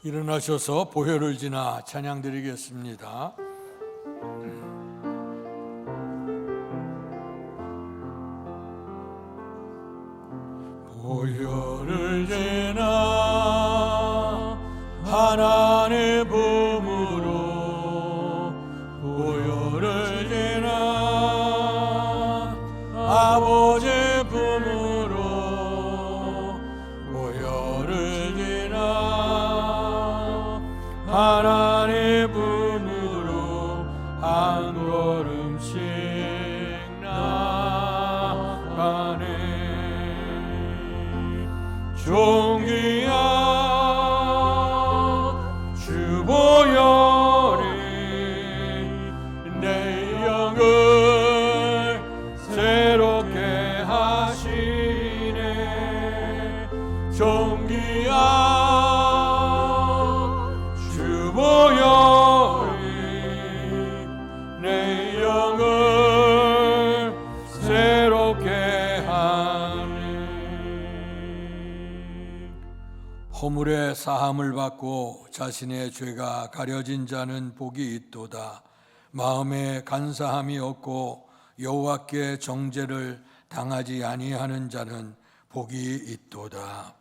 일어나셔서 보혈을 지나 찬양 드리겠습니다. 보혈을 지나 하나님의 품으로 보혈을 지나 아버지의 품으로 보혈을 지나 하나님의 품으로 한 걸음씩 나가네. 존귀한 주 보혈이 내 영을 새롭게 하시네. 존귀한 주 보혈이 내 영을 새롭게 하네. 허물의 사함을 받고 자신의 죄가 가려진 자는 복이 있도다. 마음에 간사함이 없고 여호와께 정죄를 당하지 아니하는 자는 복이 있도다.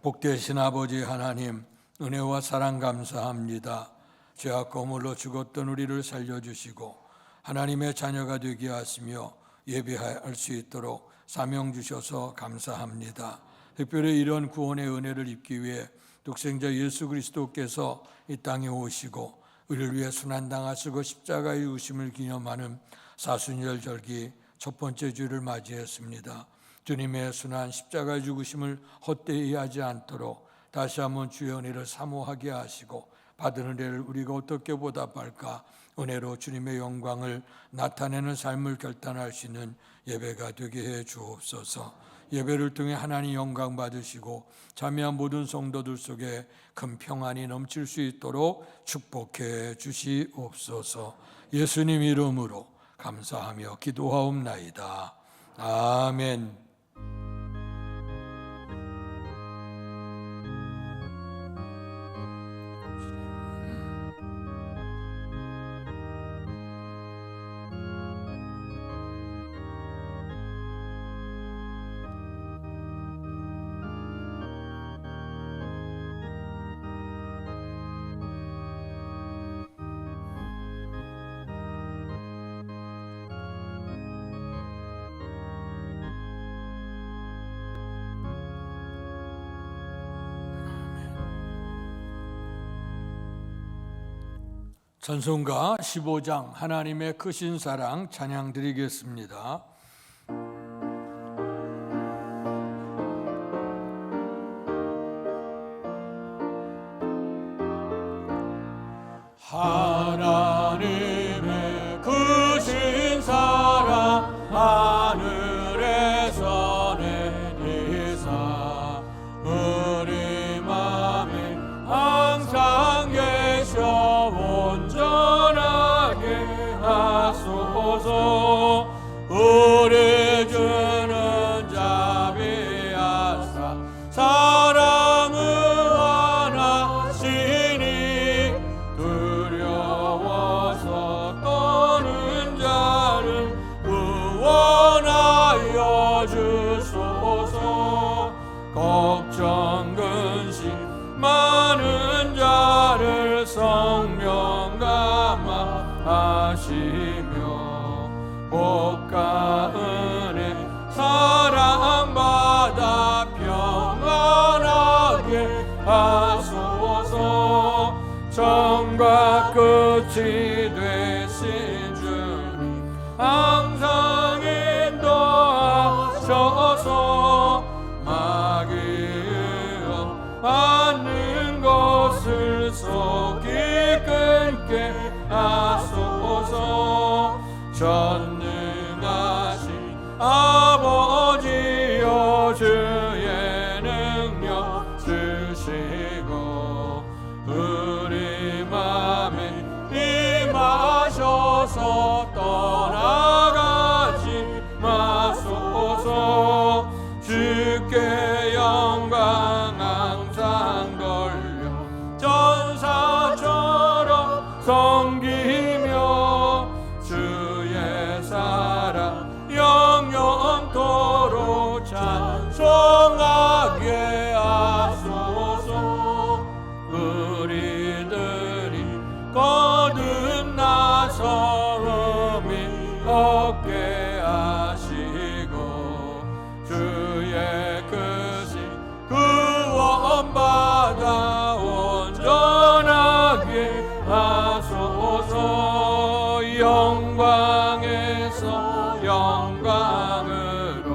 복되신 아버지 하나님, 은혜와 사랑 감사합니다. 죄악과 허물로 죽었던 우리를 살려주시고 하나님의 자녀가 되게 하시며 예배할 수 있도록 사명 주셔서 감사합니다. 특별히 이런 구원의 은혜를 입기 위해 독생자 예수 그리스도께서 이 땅에 오시고 우리를 위해 순환당하시고 십자가의 죽으심을 기념하는 사순절 절기 첫 번째 주를 맞이했습니다. 주님의 순환 십자가의 죽으심을 헛되이 하지 않도록 다시 한번 주의 은혜를 사모하게 하시고 받은 은혜를 우리가 어떻게 보답할까, 은혜로 주님의 영광을 나타내는 삶을 결단할 수 있는 예배가 되게 해 주옵소서. 예배를 통해 하나님 영광 받으시고 참여한 모든 성도들 속에 큰 평안이 넘칠 수 있도록 축복해 주시옵소서. 예수님 이름으로 감사하며 기도하옵나이다. 아멘. 찬송가 15장 하나님의 크신 사랑 찬양 드리겠습니다. 하나님의 크신 사랑 하늘에서 내리사 우리 맘에 항상 계셔 온전하게 하소서. 우리 주는 자비하사 사랑을 원하시니 두려워서 떠는 자를 구원하여 주소서. 걱정 근심 많은 자를 성령 감화하시며 복과 은혜 사랑받아 평안하게 하소서. 처음과 끝이 되신 주님 항상 인도하셔서 마귀의 받는 것을 속이 끊게 하소서. 전능하신 아버지여 주의 능력 주시고 우리 맘에 임하셔서 떠나가지 마소서. 주께 영광 항상 돌려 전 섬기며 주의 사랑 영영토록 찬송하게 하소서. 우리들이 거듭나서 의미 얻게 하시고 주의 크신 구원받아 온전하게 하소서. 영광에서 영광으로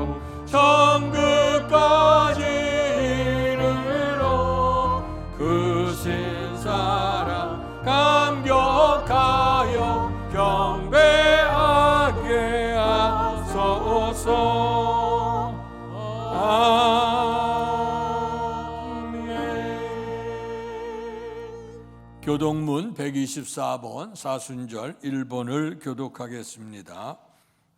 천국까지 이르러 그 신사랑 감격하여 경배하게 하소서. 교독문 124번 사순절 1번을 교독하겠습니다.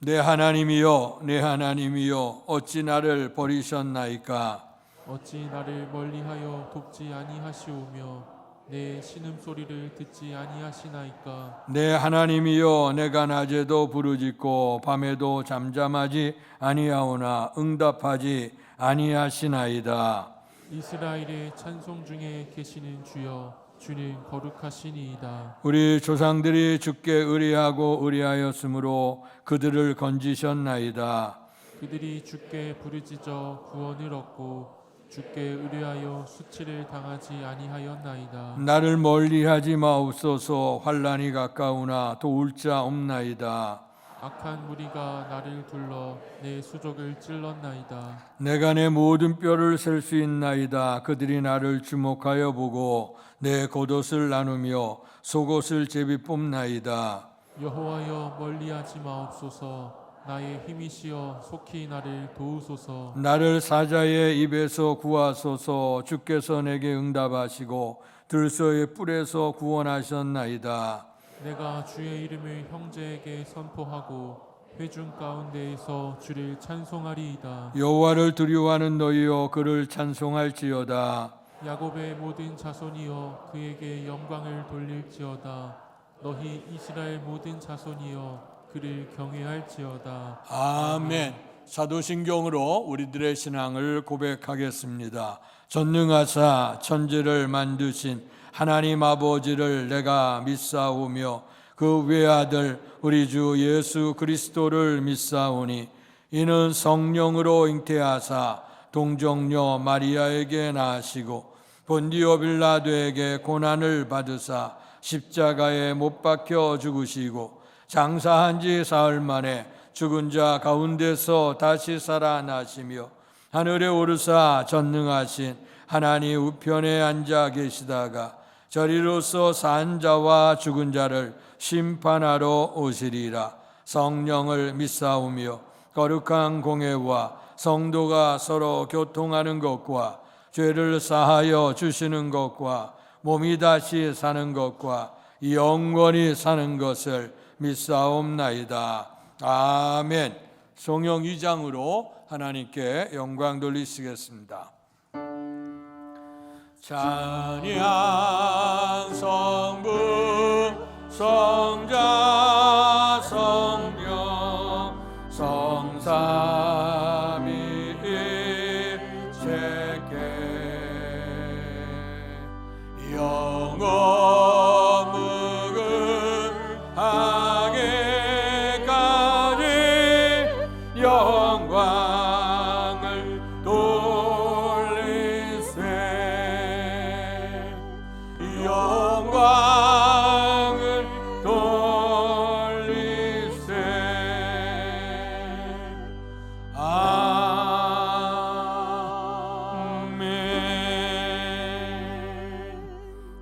내 하나님이여 내 하나님이여 어찌 나를 버리셨나이까. 어찌 나를 멀리하여 돕지 아니하시오며 내 신음소리를 듣지 아니하시나이까. 내 하나님이여 내가 낮에도 부르짖고 밤에도 잠잠하지 아니하오나 응답하지 아니하시나이다. 이스라엘의 찬송 중에 계시는 주여 주는 거룩하시니이다. 우리 조상들이 주께 의리하고 의리하였으므로 그들을 건지셨나이다. 그들이 주께 부르짖어 구원을 얻고 주께 의뢰하여 수치를 당하지 아니하였나이다. 나를 멀리하지 마옵소서. 환난이 가까우나 도울 자 없나이다. 악한 무리가 나를 둘러 내 수족을 찔렀나이다. 내가 내 모든 뼈를 셀 수 있나이다. 그들이 나를 주목하여 보고 내 겉옷을 나누며 속옷을 제비 뽑나이다. 여호와여 멀리하지 마옵소서. 나의 힘이시여 속히 나를 도우소서. 나를 사자의 입에서 구하소서. 주께서 내게 응답하시고 들소의 뿔에서 구원하셨나이다. 내가 주의 이름을 형제에게 선포하고 회중 가운데에서 주를 찬송하리이다. 여호와를 두려워하는 너희여 그를 찬송할지어다. 야곱의 모든 자손이여 그에게 영광을 돌릴지어다. 너희 이스라엘 모든 자손이여 그를 경외할지어다. 아멘. 사도신경으로 우리들의 신앙을 고백하겠습니다. 전능하사 천지를 만드신 하나님 아버지를 내가 믿사오며 그 외아들 우리 주 예수 그리스도를 믿사오니 이는 성령으로 잉태하사 동정녀 마리아에게 나시고 본디오 빌라도에게 고난을 받으사 십자가에 못 박혀 죽으시고 장사한 지 사흘 만에 죽은 자 가운데서 다시 살아나시며 하늘에 오르사 전능하신 하나님 우편에 앉아 계시다가 저리로서 산 자와 죽은 자를 심판하러 오시리라. 성령을 믿사오며 거룩한 공회와 성도가 서로 교통하는 것과 죄를 사하여 주시는 것과 몸이 다시 사는 것과 영원히 사는 것을 믿사옵나이다. 아멘. 성령 2장으로 하나님께 영광 돌리시겠습니다. 찬양 성부 성자 성령 성삼위일체계 영원 무궁하게까지 영광을 돌리세. 영광을 돌리세. 아멘.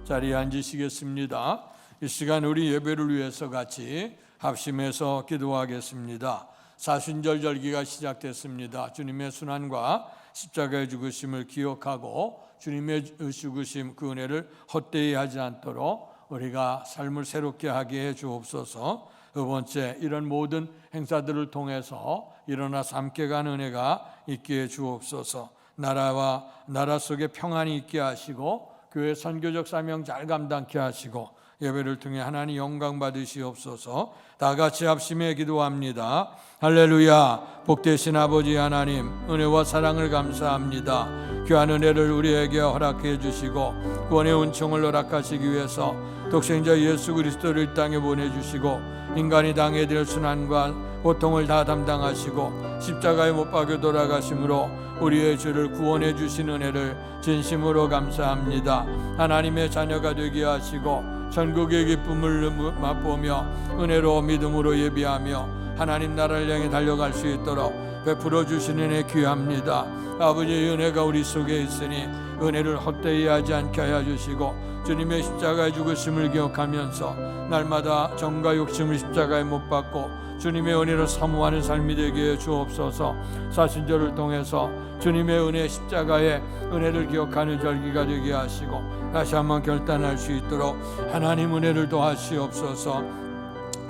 자리에 앉으시겠습니다. 이 시간 우리 예배를 위해서 같이 합심해서 기도하겠습니다. 사순절 절기가 시작됐습니다. 주님의 순환과 십자가의 죽으심을 기억하고 주님의 죽으심 그 은혜를 헛되이 하지 않도록 우리가 삶을 새롭게 하게 해 주옵소서. 두 번째, 이런 모든 행사들을 통해서 일어나서 함께 가는 은혜가 있게 해 주옵소서. 나라 속에 평안이 있게 하시고 교회 선교적 사명 잘 감당케 하시고 예배를 통해 하나님 영광 받으시옵소서. 다 같이 합심해 기도합니다. 할렐루야. 복되신 아버지 하나님, 은혜와 사랑을 감사합니다. 귀한 은혜를 우리에게 허락해 주시고 구원의 은총을 허락하시기 위해서 독생자 예수 그리스도를 이 땅에 보내주시고 인간이 당해야 될 순환과 고통을 다 담당하시고 십자가에 못 박혀 돌아가심으로 우리의 죄를 구원해 주신 은혜를 진심으로 감사합니다. 하나님의 자녀가 되게 하시고 천국의 기쁨을 맛보며 은혜로 믿음으로 예비하며 하나님 나라를 향해 달려갈 수 있도록 베풀어 주시는 은혜 귀합니다. 아버지의 은혜가 우리 속에 있으니 은혜를 헛되이 하지 않게 하여 주시고 주님의 십자가의 죽으심을 기억하면서 날마다 정과 욕심을 십자가에 못 박고 주님의 은혜를 사모하는 삶이 되게 해 주옵소서. 사순절을 통해서 주님의 은혜 십자가의 은혜를 기억하는 절기가 되게 하시고 다시 한번 결단할 수 있도록 하나님 은혜를 더하시옵소서.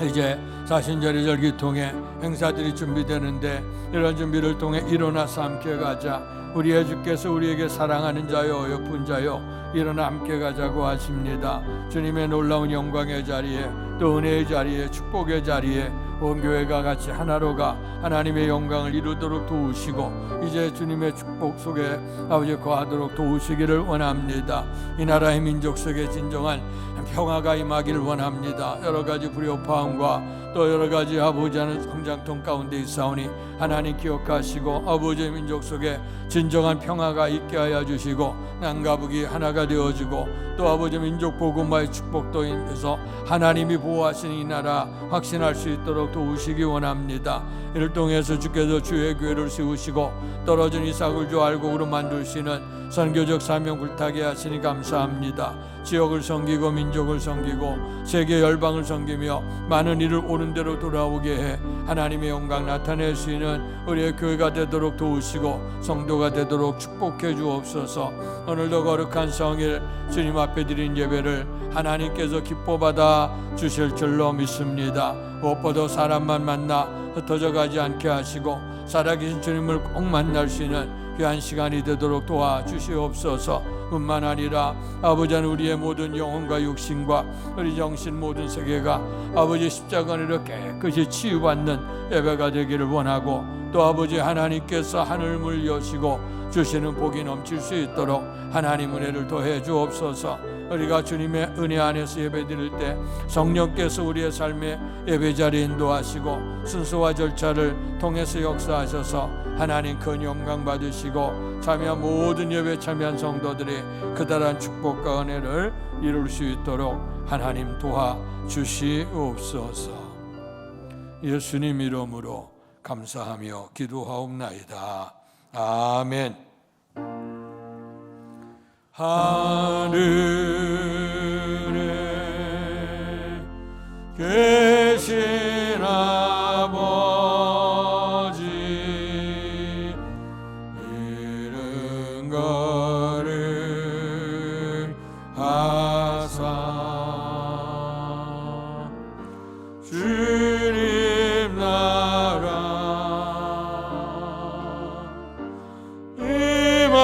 이제 사순절의 절기 통해 행사들이 준비되는데 이런 준비를 통해 일어나서 함께 가자. 우리의 주께서 우리에게 사랑하는 자여 어여쁜 자여 일어나 함께 가자고 하십니다. 주님의 놀라운 영광의 자리에 또 은혜의 자리에 축복의 자리에 온 교회가 같이 하나로가 하나님의 영광을 이루도록 도우시고 이제 주님의 축복 속에 아버지 거하도록 도우시기를 원합니다. 이 나라의 민족 속에 진정한 평화가 임하기를 원합니다. 여러 가지 불협화음과 또 여러 가지 아버지 하는 성장통 가운데 있사오니 하나님 기억하시고 아버지의 민족 속에 진정한 평화가 있게 하여 주시고 남과북이 하나가 되어지고 또 아버지 민족 복음화의 축복도 인해서 하나님이 보호하시는 이 나라 확신할 수 있도록 도우시기 원합니다. 이를 통해서 주께서 주의 교회를 세우시고 떨어진 이삭을 주 알곡으로 만드시는 선교적 사명 불타게 하시니 감사합니다. 지역을 섬기고 민족을 섬기고 세계 열방을 섬기며 많은 이를 옳은 대로 돌아오게 해 하나님의 영광 나타낼 수 있는 우리의 교회가 되도록 도우시고 성도가 되도록 축복해 주옵소서. 오늘도 거룩한 성일 주님 앞에 드린 예배를 하나님께서 기뻐 받아 주실 줄로 믿습니다. 무엇보다 사람만 만나 흩어져 가지 않게 하시고 살아계신 주님을 꼭 만날 수 있는 귀한 시간이 되도록 도와주시옵소서. 뿐만 아니라 아버지는 우리의 모든 영혼과 육신과 우리 정신 모든 세계가 아버지 십자가 안으로 깨끗이 치유받는 예배가 되기를 원하고 또 아버지 하나님께서 하늘을 여시고 주시는 복이 넘칠 수 있도록 하나님 은혜를 더해 주옵소서. 우리가 주님의 은혜 안에서 예배드릴 때 성령께서 우리의 삶의 예배 자리에 인도하시고 순서와 절차를 통해서 역사하셔서 하나님 큰 영광 받으시고 참여한 모든 예배에 참여한 성도들이 그다란 축복과 은혜를 이룰 수 있도록 하나님 도와주시옵소서. 예수님 이름으로 감사하며 기도하옵나이다. 아멘. 하늘에 계신 아버지 이름 거룩하사 주님 나라 임하시고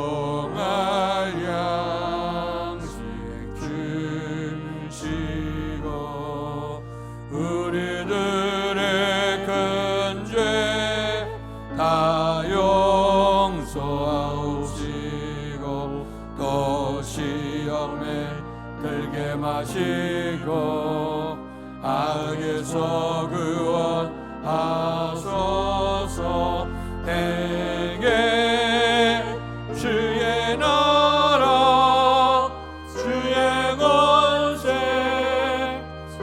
일용할 양식 주시고 우리들의 큰 죄 다 용서하옵시고 또 시험에 들게 마시고 악에서 구원하소서. 대개 주의 나라 주의 권세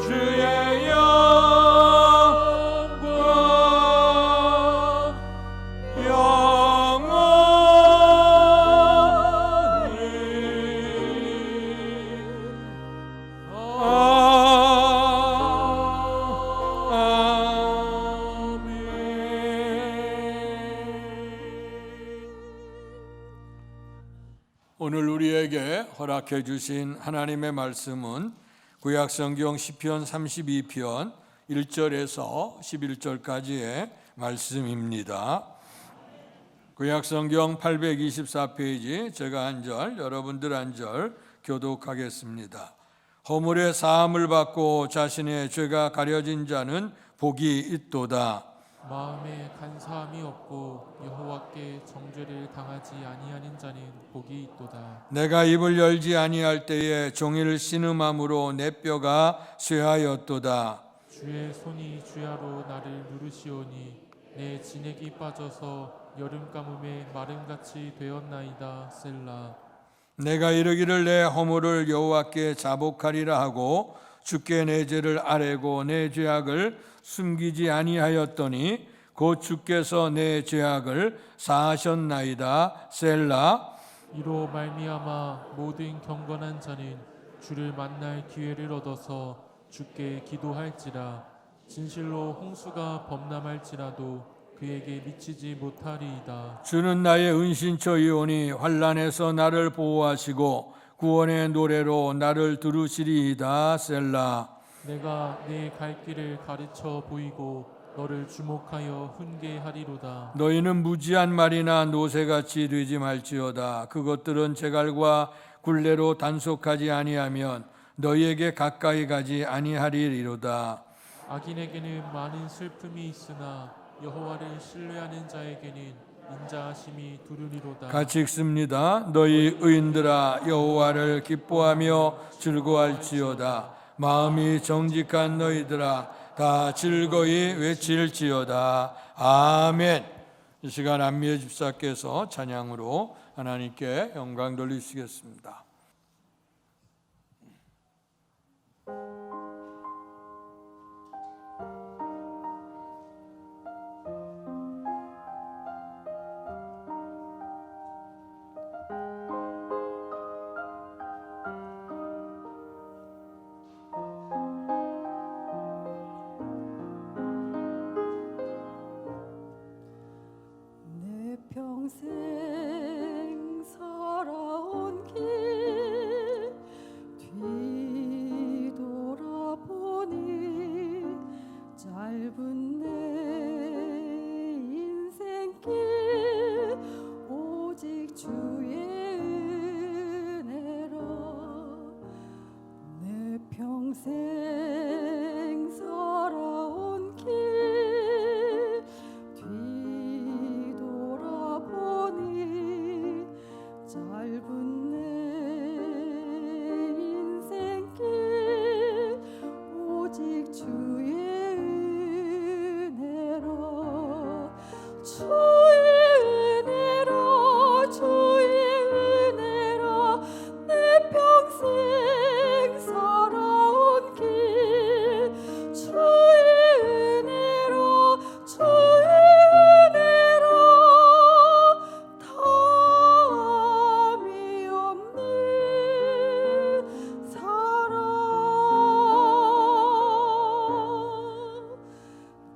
주의 영광 영원히 아멘. 우리에게 허락해 주신 하나님의 말씀은 구약성경 시편 32편 1절에서 11절까지의 말씀입니다. 구약성경 824페이지, 제가 한 절, 여러분들 한 절 교독하겠습니다. 허물의 사함을 받고 자신의 죄가 가려진 자는 복이 있도다. 마음에 간사함이 없고 여호와께 정죄를 당하지 아니하는 자는 복이 있도다. 내가 입을 열지 아니할 때에 종일 신음함으로 내 뼈가 쇠하였도다. 주의 손이 주야로 나를 누르시오니 내 진액이 빠져서 여름 가뭄에 마름같이 되었나이다. 셀라. 내가 이르기를 내 허물을 여호와께 자복하리라 하고 주께 내 죄를 아뢰고 내 죄악을 숨기지 아니하였더니 곧 주께서 내 죄악을 사하셨나이다. 셀라. 이로 말미암아 모든 경건한 자는 주를 만날 기회를 얻어서 주께 기도할지라. 진실로 홍수가 범람할지라도 그에게 미치지 못하리이다. 주는 나의 은신처이오니 환난에서 나를 보호하시고 구원의 노래로 나를 들으시리이다. 셀라. 내가 내 갈 길을 가르쳐 보이고 너를 주목하여 훈계하리로다. 너희는 무지한 말이나 노새같이 되지 말지어다. 그것들은 제갈과 굴레로 단속하지 아니하면 너희에게 가까이 가지 아니하리로다. 악인에게는 많은 슬픔이 있으나 여호와를 신뢰하는 자에게는 인자하심이 두루리로다. 같이 읽습니다. 너희 의인들아 여호와를 기뻐하며 즐거워할지어다. 마음이 정직한 너희들아 다 즐거이 외칠지어다. 아멘. 이 시간 안미애 집사께서 찬양으로 하나님께 영광 돌리시겠습니다. 평생 살아온 길 뒤돌아보니 짧은 내 인생길 오직 주의 은혜로 내 평생 살아온 길 짧은 내 인생길 오직 주의 은혜로 주의 은혜로 주의 은혜로 내 평생 살아온 길 주의 은혜로 주의 은혜로 담이 없는 사랑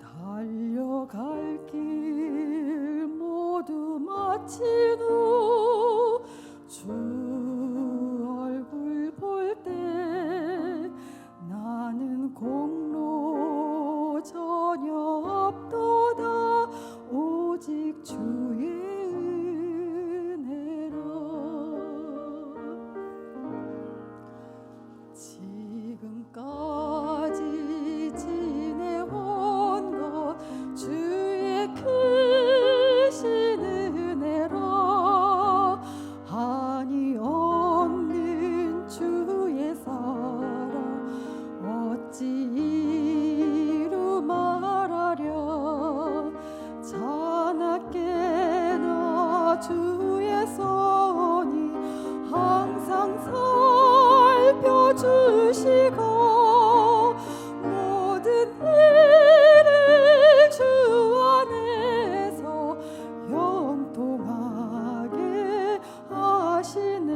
달려갈 길 모두 마친 후 주 얼굴 볼 때 나는 공로 전혀 없도다 오직 주의 은혜로 지금까지 지내온 것 주의 크신 은혜로 한이 없는 주의 사랑 어찌 이루 말하려 자나깨나 주의 손이 항상 살펴주시고 모든 일을 주 안에서 영통하게 하시네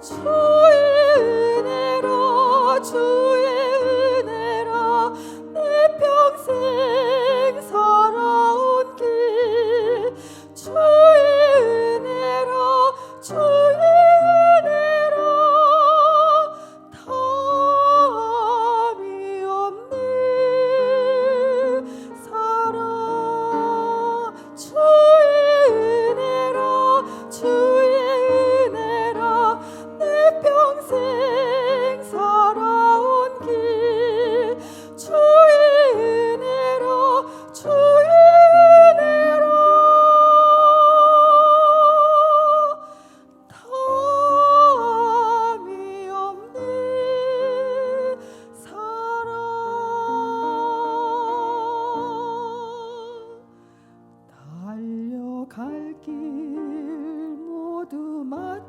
주의 은혜로 주의 은혜로 내 평생 살아온 길 주의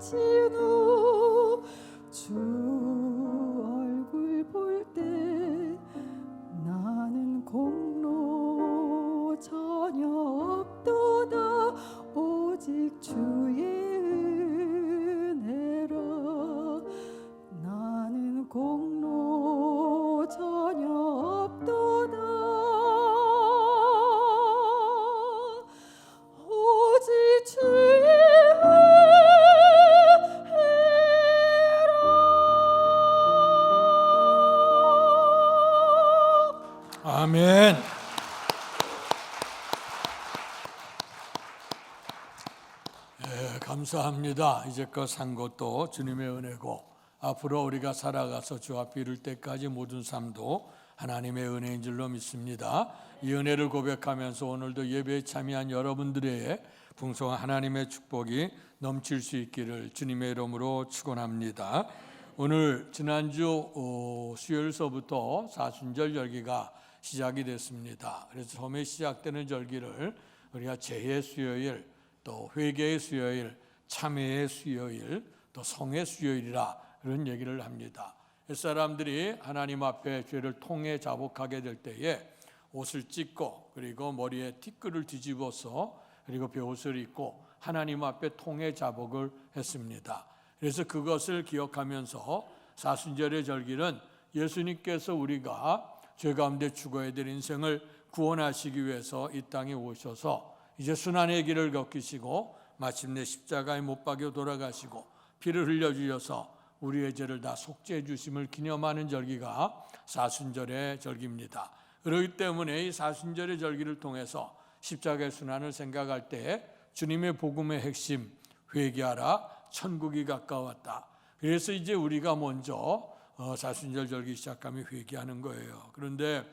마친 후 주 얼굴 볼 때 나는 공로 전혀 없도다 오직 주의 은혜라 나는 공로 전혀 없도다 오직 주의 아멘. 감사합니다. 이제껏 산 것도 주님의 은혜고 앞으로 우리가 살아가서 주 앞에 이를 때까지 모든 삶도 하나님의 은혜인 줄로 믿습니다. 이 은혜를 고백하면서 오늘도 예배에 참여한 여러분들의 풍성한 하나님의 축복이 넘칠 수 있기를 주님의 이름으로 축원합니다. 오늘 지난주 수요일서부터 사순절 절기가 시작이 됐습니다. 그래서 처음에 시작되는 절기를 우리가 제의 수요일, 또 회개의 수요일, 참회의 수요일, 또 성의 수요일이라 그런 얘기를 합니다. 사람들이 하나님 앞에 죄를 통해 자복하게 될 때에 옷을 찢고 그리고 머리에 티끌을 뒤집어서 그리고 베옷을 입고 하나님 앞에 통해 자복을 했습니다. 그래서 그것을 기억하면서 사순절의 절기는 예수님께서 우리가 죄 가운데 죽어야 될 인생을 구원하시기 위해서 이 땅에 오셔서 이제 순환의 길을 걷기시고 마침내 십자가에 못 박여 돌아가시고 피를 흘려주셔서 우리의 죄를 다 속죄해 주심을 기념하는 절기가 사순절의 절기입니다. 그렇기 때문에 이 사순절의 절기를 통해서 십자가의 순환을 생각할 때 주님의 복음의 핵심 회개하라 천국이 가까웠다. 그래서 이제 우리가 먼저 사순절 절기 시작하면 회개하는 거예요. 그런데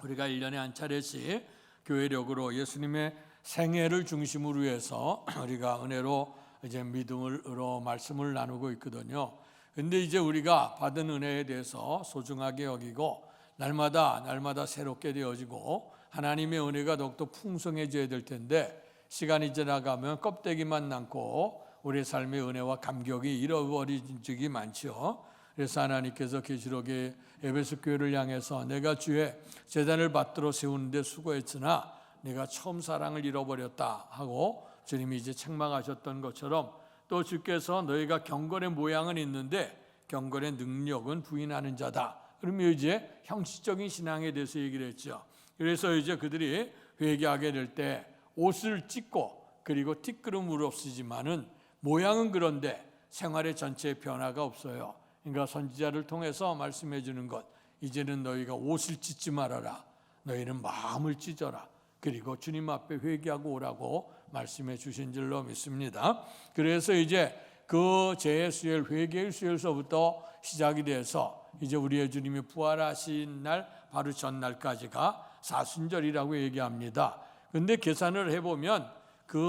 우리가 1년에 한 차례씩 교회력으로 예수님의 생애를 중심으로 해서 우리가 은혜로 이제 믿음으로 말씀을 나누고 있거든요. 근데 이제 우리가 받은 은혜에 대해서 소중하게 여기고 날마다 새롭게 되어지고 하나님의 은혜가 더욱더 풍성해져야 될 텐데 시간이 지나가면 껍데기만 남고 우리의 삶의 은혜와 감격이 잃어버린 적이 많죠. 그래서 하나님께서 계시록의 에베소 교회를 향해서 내가 주의 제단을 받들어 세우는데 수고했으나 내가 처음 사랑을 잃어버렸다 하고 주님이 이제 책망하셨던 것처럼 또 주께서 너희가 경건의 모양은 있는데 경건의 능력은 부인하는 자다. 그러면 이제 형식적인 신앙에 대해서 얘기를 했죠. 그래서 이제 그들이 회개하게 될 때 옷을 찢고 그리고 티끌은 없으지만은 모양은 그런데 생활의 전체의 변화가 없어요. 그러니까 선지자를 통해서 말씀해 주는 것, 이제는 너희가 옷을 찢지 말아라. 너희는 마음을 찢어라. 그리고 주님 앞에 회개하고 오라고 말씀해 주신 줄로 믿습니다. 그래서 이제 그 제의 수요일, 회개의 수요일서부터 시작이 돼서 이제 우리의 주님이 부활하신 날 바로 전날까지가 사순절이라고 얘기합니다. 근데 계산을 해보면 그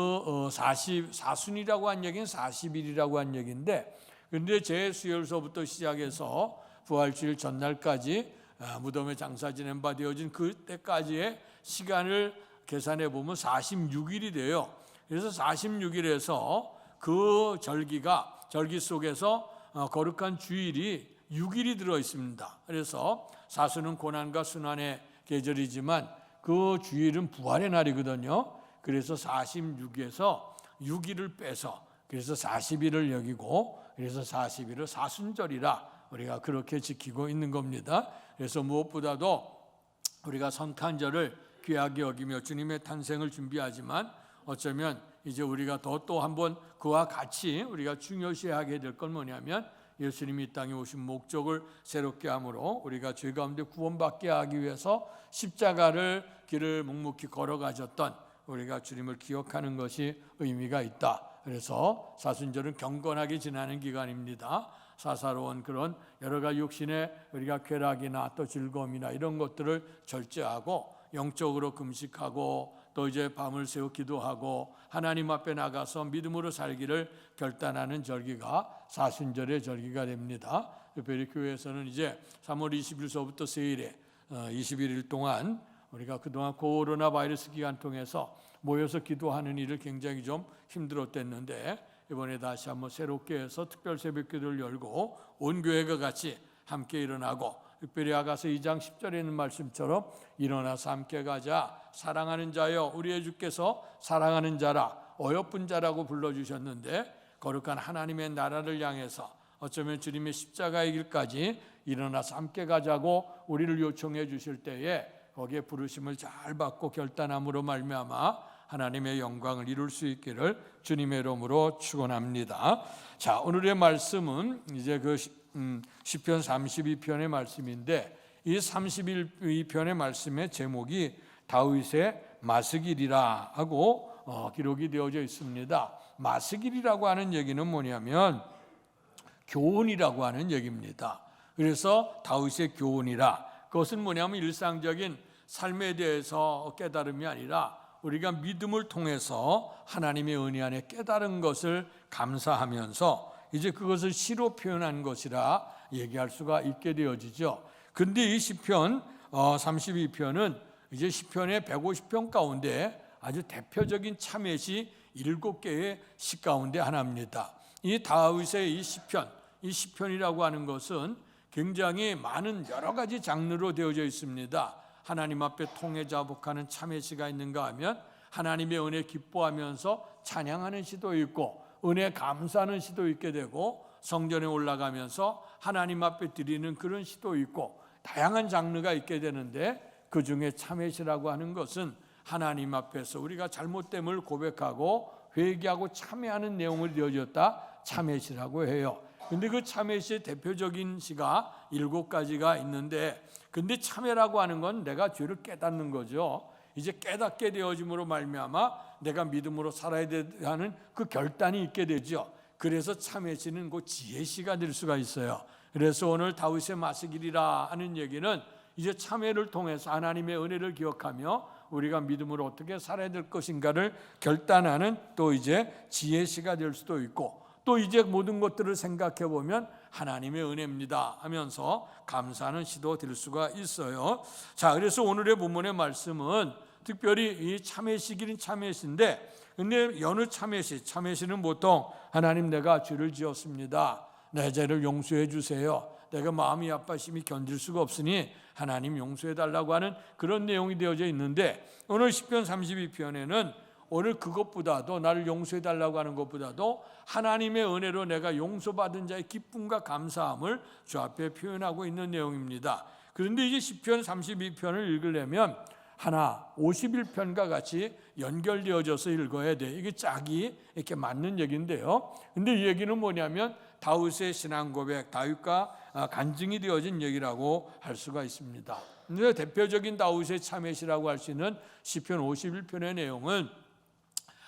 44순이라고 한 얘기는 40일이라고 한 얘기인데 근데 제 수요일서부터 시작해서 부활주일 전날까지 무덤에 장사 지낸 바 되어진 그때까지의 시간을 계산해 보면 46일이 돼요. 그래서 46일에서 그 절기 속에서 거룩한 주일이 6일이 들어 있습니다. 그래서 사순은 고난과 순환의 계절이지만 그 주일은 부활의 날이거든요. 그래서 46에서 6일을 빼서 그래서 40일을 여기고 그래서 40일을 사순절이라 우리가 그렇게 지키고 있는 겁니다. 그래서 무엇보다도 우리가 성탄절을 귀하게 여기며 주님의 탄생을 준비하지만 어쩌면 이제 우리가 또 한번 그와 같이 우리가 중요시하게 될 건 뭐냐면 예수님이 이 땅에 오신 목적을 새롭게 함으로 우리가 죄 가운데 구원받게 하기 위해서 십자가를 길을 묵묵히 걸어가셨던 우리가 주님을 기억하는 것이 의미가 있다. 그래서 사순절은 경건하게 지나는 기간입니다. 사사로운 그런 여러 가지 육신의 우리가 쾌락이나 또 즐거움이나 이런 것들을 절제하고 영적으로 금식하고 또 이제 밤을 새워 기도하고 하나님 앞에 나가서 믿음으로 살기를 결단하는 절기가 사순절의 절기가 됩니다. 특별히 교회에서는 이제 3월 20일서부터 세일에 21일 동안 우리가 그동안 코로나 바이러스 기간 통해서 모여서 기도하는 일을 굉장히 좀 힘들었댔는데 이번에 다시 한번 새롭게 해서 특별 새벽기도를 열고 온 교회가 같이 함께 일어나고, 특별히 아가서 2장 10절에 있는 말씀처럼 일어나서 함께 가자. 사랑하는 자여, 우리의 주께서 사랑하는 자라, 어여쁜 자라고 불러주셨는데 거룩한 하나님의 나라를 향해서 어쩌면 주님의 십자가의 길까지 일어나서 함께 가자고 우리를 요청해 주실 때에 거기에 부르심을 잘 받고 결단함으로 말미암아 하나님의 영광을 이룰 수 있기를 주님의 이름으로 축원합니다. 자, 오늘의 말씀은 이제 그 시편 32편의 말씀인데, 이 32편의 말씀의 제목이 다윗의 마스길이라 하고 기록이 되어져 있습니다. 마스길이라고 하는 얘기는 뭐냐면 교훈이라고 하는 얘기입니다. 그래서 다윗의 교훈이라, 그것은 뭐냐면 일상적인 삶에 대해서 깨달음이 아니라 우리가 믿음을 통해서 하나님의 은혜 안에 깨달은 것을 감사하면서 이제 그것을 시로 표현한 것이라 얘기할 수가 있게 되어지죠. 근데 이 시편 32편은 이제 시편의 150편 가운데 아주 대표적인 참회시 7개의 시 가운데 하나입니다. 이 다윗의 이 시편이라고 하는 것은 굉장히 많은 여러 가지 장르로 되어져 있습니다. 하나님 앞에 통해 자복하는 참회시가 있는가 하면 하나님의 은혜 기뻐하면서 찬양하는 시도 있고, 은혜 감사하는 시도 있게 되고, 성전에 올라가면서 하나님 앞에 드리는 그런 시도 있고, 다양한 장르가 있게 되는데 그 중에 참회시라고 하는 것은 하나님 앞에서 우리가 잘못됨을 고백하고 회개하고 참회하는 내용을 이어졌다 참회시라고 해요. 근데 그 참회시의 대표적인 시가 7가지가 있는데, 근데 참회라고 하는 건 내가 죄를 깨닫는 거죠. 이제 깨닫게 되어짐으로 말미암아 내가 믿음으로 살아야 하는 그 결단이 있게 되죠. 그래서 참회시는 그 지혜시가 될 수가 있어요. 그래서 오늘 다윗의 마스길이라 하는 얘기는 이제 참회를 통해서 하나님의 은혜를 기억하며 우리가 믿음으로 어떻게 살아야 될 것인가를 결단하는 또 이제 지혜시가 될 수도 있고, 또 이제 모든 것들을 생각해 보면 하나님의 은혜입니다 하면서 감사하는 시도 될 수가 있어요. 자, 그래서 오늘의 본문의 말씀은 특별히 이 참회시길인 참회시인데, 근데 여느 참회시는 보통 하나님 내가 죄를 지었습니다, 내 죄를 용서해 주세요, 내가 마음이 아파심이 견딜 수가 없으니 하나님 용서해 달라고 하는 그런 내용이 되어져 있는데, 오늘 시편 32편에는 오늘 그것보다도, 나를 용서해 달라고 하는 것보다도 하나님의 은혜로 내가 용서받은 자의 기쁨과 감사함을 주 앞에 표현하고 있는 내용입니다. 그런데 이제 시편 32편을 읽으려면 하나 51편과 같이 연결되어져서 읽어야 돼. 이게 짝이 이렇게 맞는 얘기인데요. 근데 이 얘기는 뭐냐면 다윗의 신앙 고백, 다윗과 간증이 되어진 얘기라고 할 수가 있습니다. 근데 대표적인 다윗의 참회시라고 할 수 있는 시편 51편의 내용은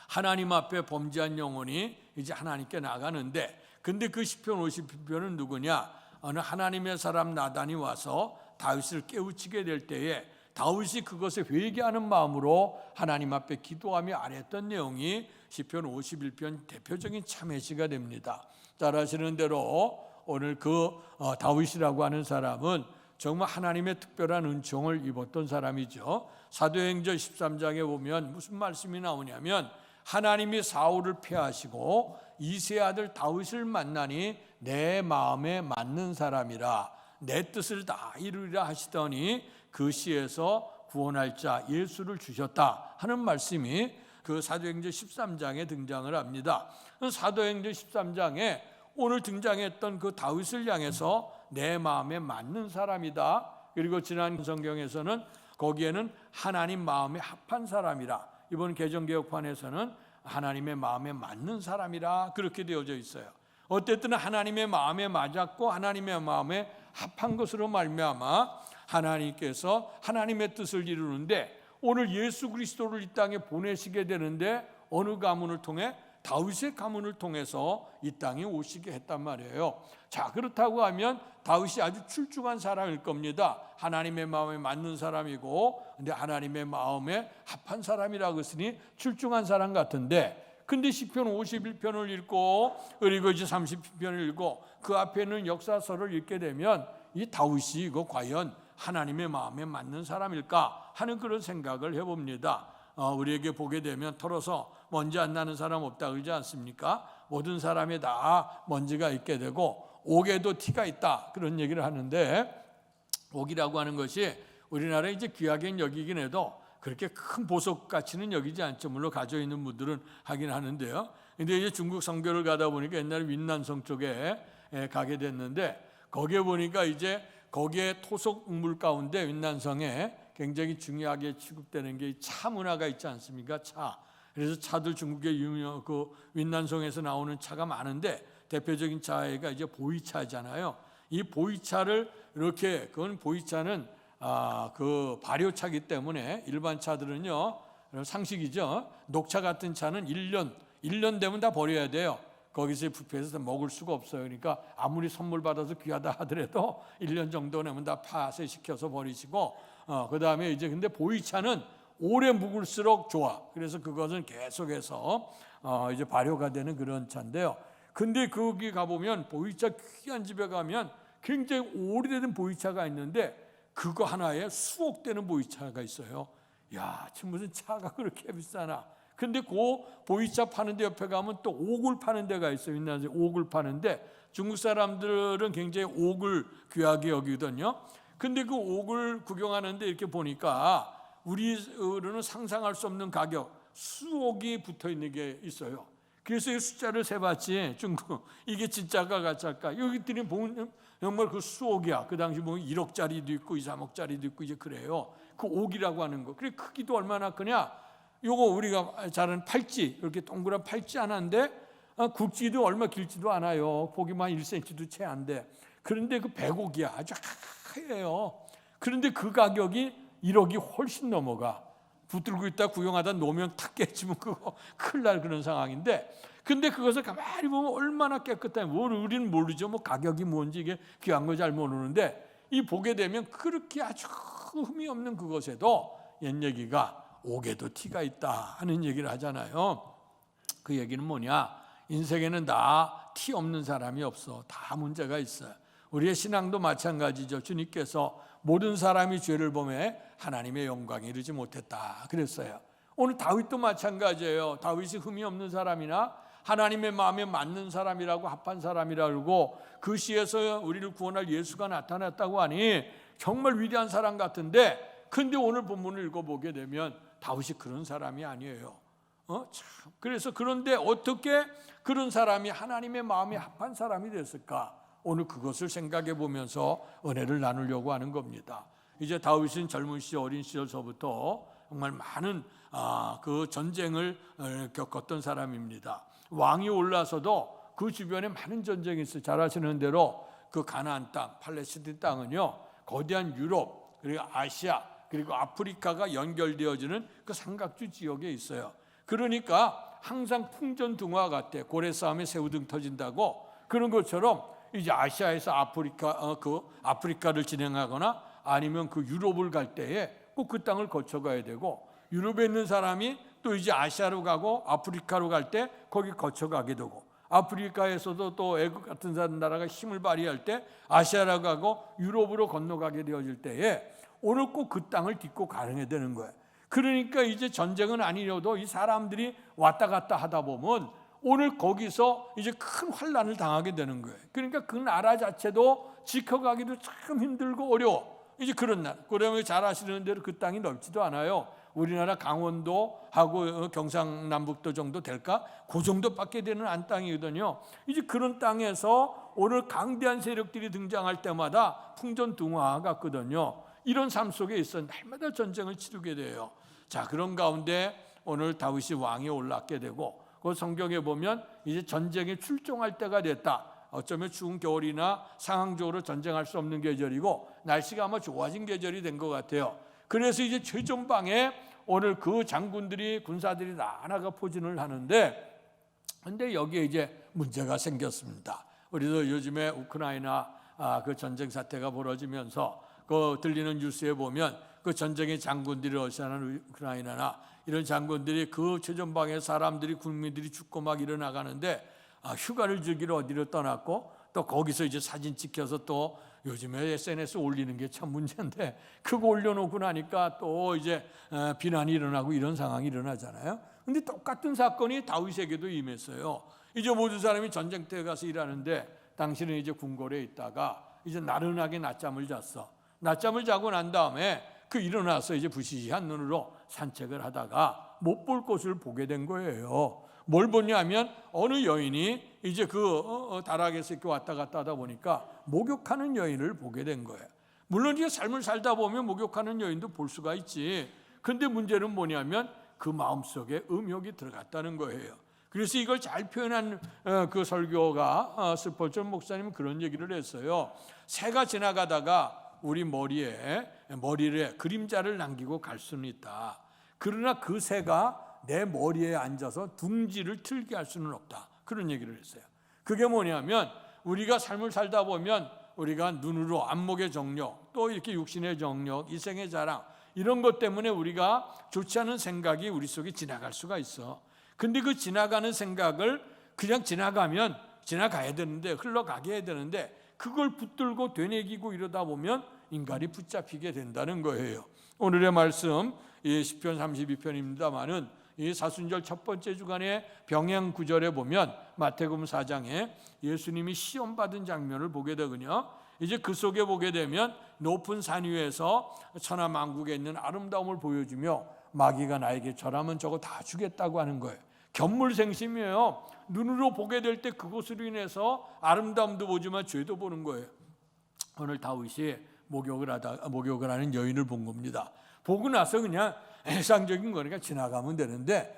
하나님 앞에 범죄한 영혼이 이제 하나님께 나가는데, 근데 그 시편 50편은 누구냐? 어느 하나님의 사람 나단이 와서 다윗을 깨우치게 될 때에 다윗이 그것에 회개하는 마음으로 하나님 앞에 기도하며 아뢰었던 내용이 시편 51편 대표적인 참회시가 됩니다. 잘 아시는 대로 오늘 그 다윗이라고 하는 사람은 정말 하나님의 특별한 은총을 입었던 사람이죠. 사도행전 13장에 보면 무슨 말씀이 나오냐면, 하나님이 사울을 폐하시고 이새의 아들 다윗을 만나니 내 마음에 맞는 사람이라, 내 뜻을 다 이루리라 하시더니 그 시에서 구원할 자 예수를 주셨다 하는 말씀이 그 사도행전 13장에 등장을 합니다. 사도행전 13장에 오늘 등장했던 그 다윗을 향해서 내 마음에 맞는 사람이다, 그리고 지난 성경에서는 거기에는 하나님 마음에 합한 사람이라, 이번 개정개혁판에서는 하나님의 마음에 맞는 사람이라 그렇게 되어져 있어요. 어쨌든 하나님의 마음에 맞았고 하나님의 마음에 합한 것으로 말미암아 하나님께서 하나님의 뜻을 이루는데, 오늘 예수 그리스도를 이 땅에 보내시게 되는데 어느 가문을 통해? 다윗의 가문을 통해서 이 땅에 오시게 했단 말이에요. 자, 그렇다고 하면 다윗이 아주 출중한 사람일 겁니다. 하나님의 마음에 맞는 사람이고, 근데 하나님의 마음에 합한 사람이라고 했으니 출중한 사람 같은데, 근데 시편 51편을 읽고 그리고 이제 30편을 읽고 그 앞에는 역사서를 읽게 되면 이 다윗이 이거 과연 하나님의 마음에 맞는 사람일까 하는 그런 생각을 해봅니다. 우리에게 보게 되면 털어서 먼지 안 나는 사람 없다 그러지 않습니까? 모든 사람이 다 먼지가 있게 되고 옥에도 티가 있다, 그런 얘기를 하는데, 옥이라고 하는 것이 우리나라에 이제 귀하게 여기긴 해도 그렇게 큰 보석 가치는 여기지 않죠. 물론 가지고 있는 분들은 하긴 하는데요. 근데 이제 중국 선교를 가다 보니까 옛날에 윈난성 쪽에 가게 됐는데, 거기에 보니까 이제 거기에 토속물 가운데 윈난성에 굉장히 중요하게 취급되는 게 차 문화가 있지 않습니까? 차. 그래서 차들 중국의 유명 그 윈난성에서 나오는 차가 많은데, 대표적인 차가 이제 보이차잖아요. 이 보이차를 이렇게, 그건 보이차는 그 발효차기 때문에 일반 차들은요, 상식이죠. 녹차 같은 차는 1년 되면 다 버려야 돼요. 거기서 부패해서 먹을 수가 없어요. 그러니까 아무리 선물 받아서 귀하다 하더라도 1년 정도 내면 다 파쇄시켜서 버리시고, 그 다음에 이제 근데 보이차는 오래 묵을수록 좋아. 그래서 그것은 계속해서 이제 발효가 되는 그런 차인데요. 근데 거기 가보면 보이차 귀한 집에 가면 굉장히 오래된 보이차가 있는데, 그거 하나에 수억 되는 보이차가 있어요. 야, 지금 무슨 차가 그렇게 비싸나. 근데 그 보이차 파는 데 옆에 가면 또 옥을 파는 데가 있어요. 옛날에 옥을 파는데, 중국 사람들은 굉장히 옥을 귀하게 여기거든요. 근데 그 옥을 구경하는데 이렇게 보니까 우리로는 상상할 수 없는 가격, 수억이 붙어 있는 게 있어요. 그래서 이 숫자를 세봤지, 중국 이게 진짜가 가짜일까? 여기들이 보면 정말 그 수억이야. 그 당시 보면 1억짜리도 있고 2, 3억짜리도 있고 이제 그래요. 그 옥이라고 하는 거. 그래, 크기도 얼마나 크냐? 요거 우리가 잘 아는 팔찌, 이렇게 동그란 팔찌 하나인데 굵지도 얼마 길지도 않아요. 보기만 1cm도 채 안 돼. 그런데 그 100억이야. 아주 하얘요. 그런데 그 가격이 1억이 훨씬 넘어가. 붙들고 있다 구경하다 놓으면 탁 깨지면 그거 큰일 날 그런 상황인데, 근데 그것을 가만히 보면 얼마나 깨끗해. 우리는 모르죠. 뭐 가격이 뭔지, 이게 귀한 거 잘 모르는데, 이 보게 되면 그렇게 아주 흠이 없는 그것에도 옛 얘기가 옥에도 티가 있다 하는 얘기를 하잖아요. 그 얘기는 뭐냐? 인생에는 다 티 없는 사람이 없어. 다 문제가 있어요. 우리의 신앙도 마찬가지죠. 주님께서 모든 사람이 죄를 범해 하나님의 영광에 이르지 못했다 그랬어요. 오늘 다윗도 마찬가지예요. 다윗이 흠이 없는 사람이나 하나님의 마음에 맞는 사람이라고, 합한 사람이라고, 그 시에서 우리를 구원할 예수가 나타났다고 하니 정말 위대한 사람 같은데, 근데 오늘 본문을 읽어보게 되면 다윗이 그런 사람이 아니에요. 참. 그래서 그런데 어떻게 그런 사람이 하나님의 마음에 합한 사람이 됐을까? 오늘 그것을 생각해 보면서 은혜를 나누려고 하는 겁니다. 이제 다윗은 젊은 시절, 어린 시절서부터 정말 많은 그 전쟁을 겪었던 사람입니다. 왕이 올라서도 그 주변에 많은 전쟁이 있어요. 잘 아시는 대로 그 가나안 땅, 팔레스틴 땅은요, 거대한 유럽, 그리고 아시아, 그리고 아프리카가 연결되어지는 그 삼각주 지역에 있어요. 그러니까 항상 풍전등화 같아. 고래 싸움에 새우등 터진다고, 그런 것처럼 이제 아시아에서 아프리카를 진행하거나 아니면 그 유럽을 갈 때에 꼭 그 땅을 거쳐가야 되고, 유럽에 있는 사람이 또 이제 아시아로 가고 아프리카로 갈 때 거기 거쳐가게 되고, 아프리카에서도 또 애국 같은 나라가 힘을 발휘할 때 아시아로 가고 유럽으로 건너가게 되어질 때에 오늘 꼭 그 땅을 딛고 가야 되는 거예요. 그러니까 이제 전쟁은 아니려도 이 사람들이 왔다 갔다 하다 보면 오늘 거기서 이제 큰 환난을 당하게 되는 거예요. 그러니까 그 나라 자체도 지켜가기도 참 힘들고 어려워. 이제 그런 날. 그러면 잘 아시는 대로 그 땅이 넓지도 않아요. 우리나라 강원도하고 경상남북도 정도 될까? 그 정도밖에 되는 안 땅이거든요. 이제 그런 땅에서 오늘 강대한 세력들이 등장할 때마다 풍전등화 같거든요. 이런 삶 속에 있어 날마다 전쟁을 치르게 돼요. 자, 그런 가운데 오늘 다윗이 왕에 올랐게 되고, 그 성경에 보면 이제 전쟁에 출정할 때가 됐다. 어쩌면 추운 겨울이나 상황적으로 전쟁할 수 없는 계절이고 날씨가 아마 좋아진 계절이 된 것 같아요. 그래서 이제 최전방에 오늘 그 장군들이, 군사들이 나나가 포진을 하는데, 근데 여기에 이제 문제가 생겼습니다. 우리도 요즘에 우크라이나 그 전쟁 사태가 벌어지면서 그 들리는 뉴스에 보면 그 전쟁의 장군들이, 러시아나 우크라이나나 이런 장군들이 그 최전방에 사람들이, 국민들이 죽고 막 일어나가는데 휴가를 즐기러 어디로 떠났고, 또 거기서 이제 사진 찍혀서 또 요즘에 SNS 올리는 게 참 문제인데, 그거 올려놓고 나니까 또 이제 비난이 일어나고 이런 상황이 일어나잖아요. 근데 똑같은 사건이 다윗에게도 임했어요. 이제 모든 사람이 전쟁터에 가서 일하는데 당신은 이제 궁궐에 있다가 이제 나른하게 낮잠을 잤어. 낮잠을 자고 난 다음에 그 일어나서 이제 부시시한 눈으로 산책을 하다가 못 볼 곳을 보게 된 거예요. 뭘 보냐면 어느 여인이 이제 그 다락에서 이렇게 왔다 갔다 하다 보니까 목욕하는 여인을 보게 된 거예요. 물론 이제 삶을 살다 보면 목욕하는 여인도 볼 수가 있지. 근데 문제는 뭐냐면 그 마음속에 음욕이 들어갔다는 거예요. 그래서 이걸 잘 표현한 그 설교가 스폴전 목사님은 그런 얘기를 했어요. 새가 지나가다가 우리 머리에 그림자를 남기고 갈 수는 있다. 그러나 그 새가 내 머리에 앉아서 둥지를 틀게 할 수는 없다. 그런 얘기를 했어요. 그게 뭐냐면 우리가 삶을 살다 보면 우리가 눈으로 안목의 정력, 또 이렇게 육신의 정력, 이생의 자랑 이런 것 때문에 우리가 좋지 않은 생각이 우리 속에 지나갈 수가 있어. 근데 그 지나가는 생각을 그냥 지나가야 되는데, 흘러가게 해야 되는데 그걸 붙들고 되뇌기고 이러다 보면 인간이 붙잡히게 된다는 거예요. 오늘의 말씀 시편 32편입니다만은 이 사순절 첫 번째 주간의 병행 구절에 보면 마태복음 4장에 예수님이 시험 받은 장면을 보게 되거든요. 이제 그 속에 보게 되면 높은 산 위에서 천하만국에 있는 아름다움을 보여주며 마귀가 나에게 절하면 저거 다 주겠다고 하는 거예요. 견물생심이에요. 눈으로 보게 될 때 그것으로 인해서 아름다움도 보지만 죄도 보는 거예요. 오늘 다윗이 목욕을 하는 여인을 본 겁니다. 보고 나서 그냥 해상적인 거니까 지나가면 되는데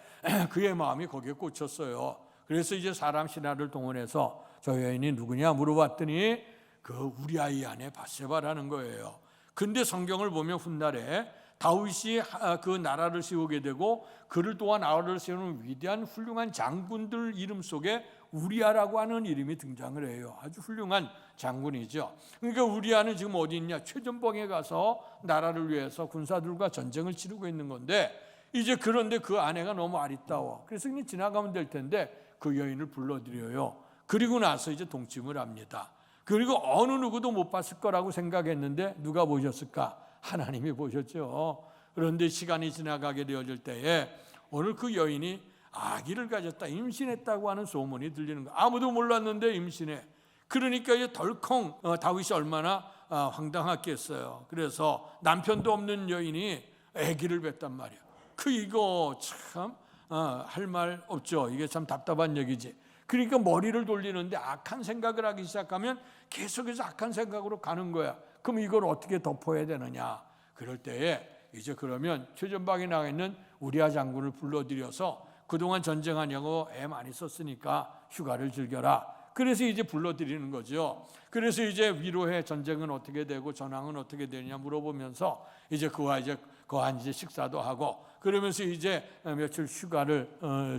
그의 마음이 거기에 꽂혔어요. 그래서 이제 사람 신하를 동원해서 저 여인이 누구냐 물어봤더니 그 우리아의 아내 밧세바라는 거예요. 근데 성경을 보면 훗날에 다윗이 그 나라를 세우게 되고 그를 또한 나라를 세우는 위대한 훌륭한 장군들 이름 속에 우리아라고 하는 이름이 등장을 해요. 아주 훌륭한 장군이죠. 그러니까 우리아는 지금 어디 있냐? 최전방에 가서 나라를 위해서 군사들과 전쟁을 치르고 있는 건데 이제 그런데 그 아내가 너무 아리따워. 그래서 그냥 지나가면 될 텐데 그 여인을 불러들여요. 그리고 나서 이제 동침을 합니다. 그리고 어느 누구도 못 봤을 거라고 생각했는데 누가 보셨을까? 하나님이 보셨죠. 그런데 시간이 지나가게 되어질 때에 오늘 그 여인이 아기를 가졌다, 임신했다고 하는 소문이 들리는 거예요. 아무도 몰랐는데 임신해. 그러니까 이제 덜컹 다윗이 얼마나 황당했겠어요. 그래서 남편도 없는 여인이 아기를 뵀단 말이에요. 이거 참 할 말 없죠. 이게 참 답답한 얘기지. 그러니까 머리를 돌리는데 악한 생각을 하기 시작하면 계속해서 악한 생각으로 가는 거야. 그럼 이걸 어떻게 덮어야 되느냐? 그럴 때에 이제 그러면 최전방에 나가 있는 우리아 장군을 불러들여서 그동안 전쟁하냐고 애 많이 썼으니까 휴가를 즐겨라. 그래서 이제 불러들이는 거죠. 그래서 이제 위로해 전쟁은 어떻게 되고 전황은 어떻게 되느냐 물어보면서 이제 그와 이제 거한 이제 식사도 하고 그러면서 이제 며칠 휴가를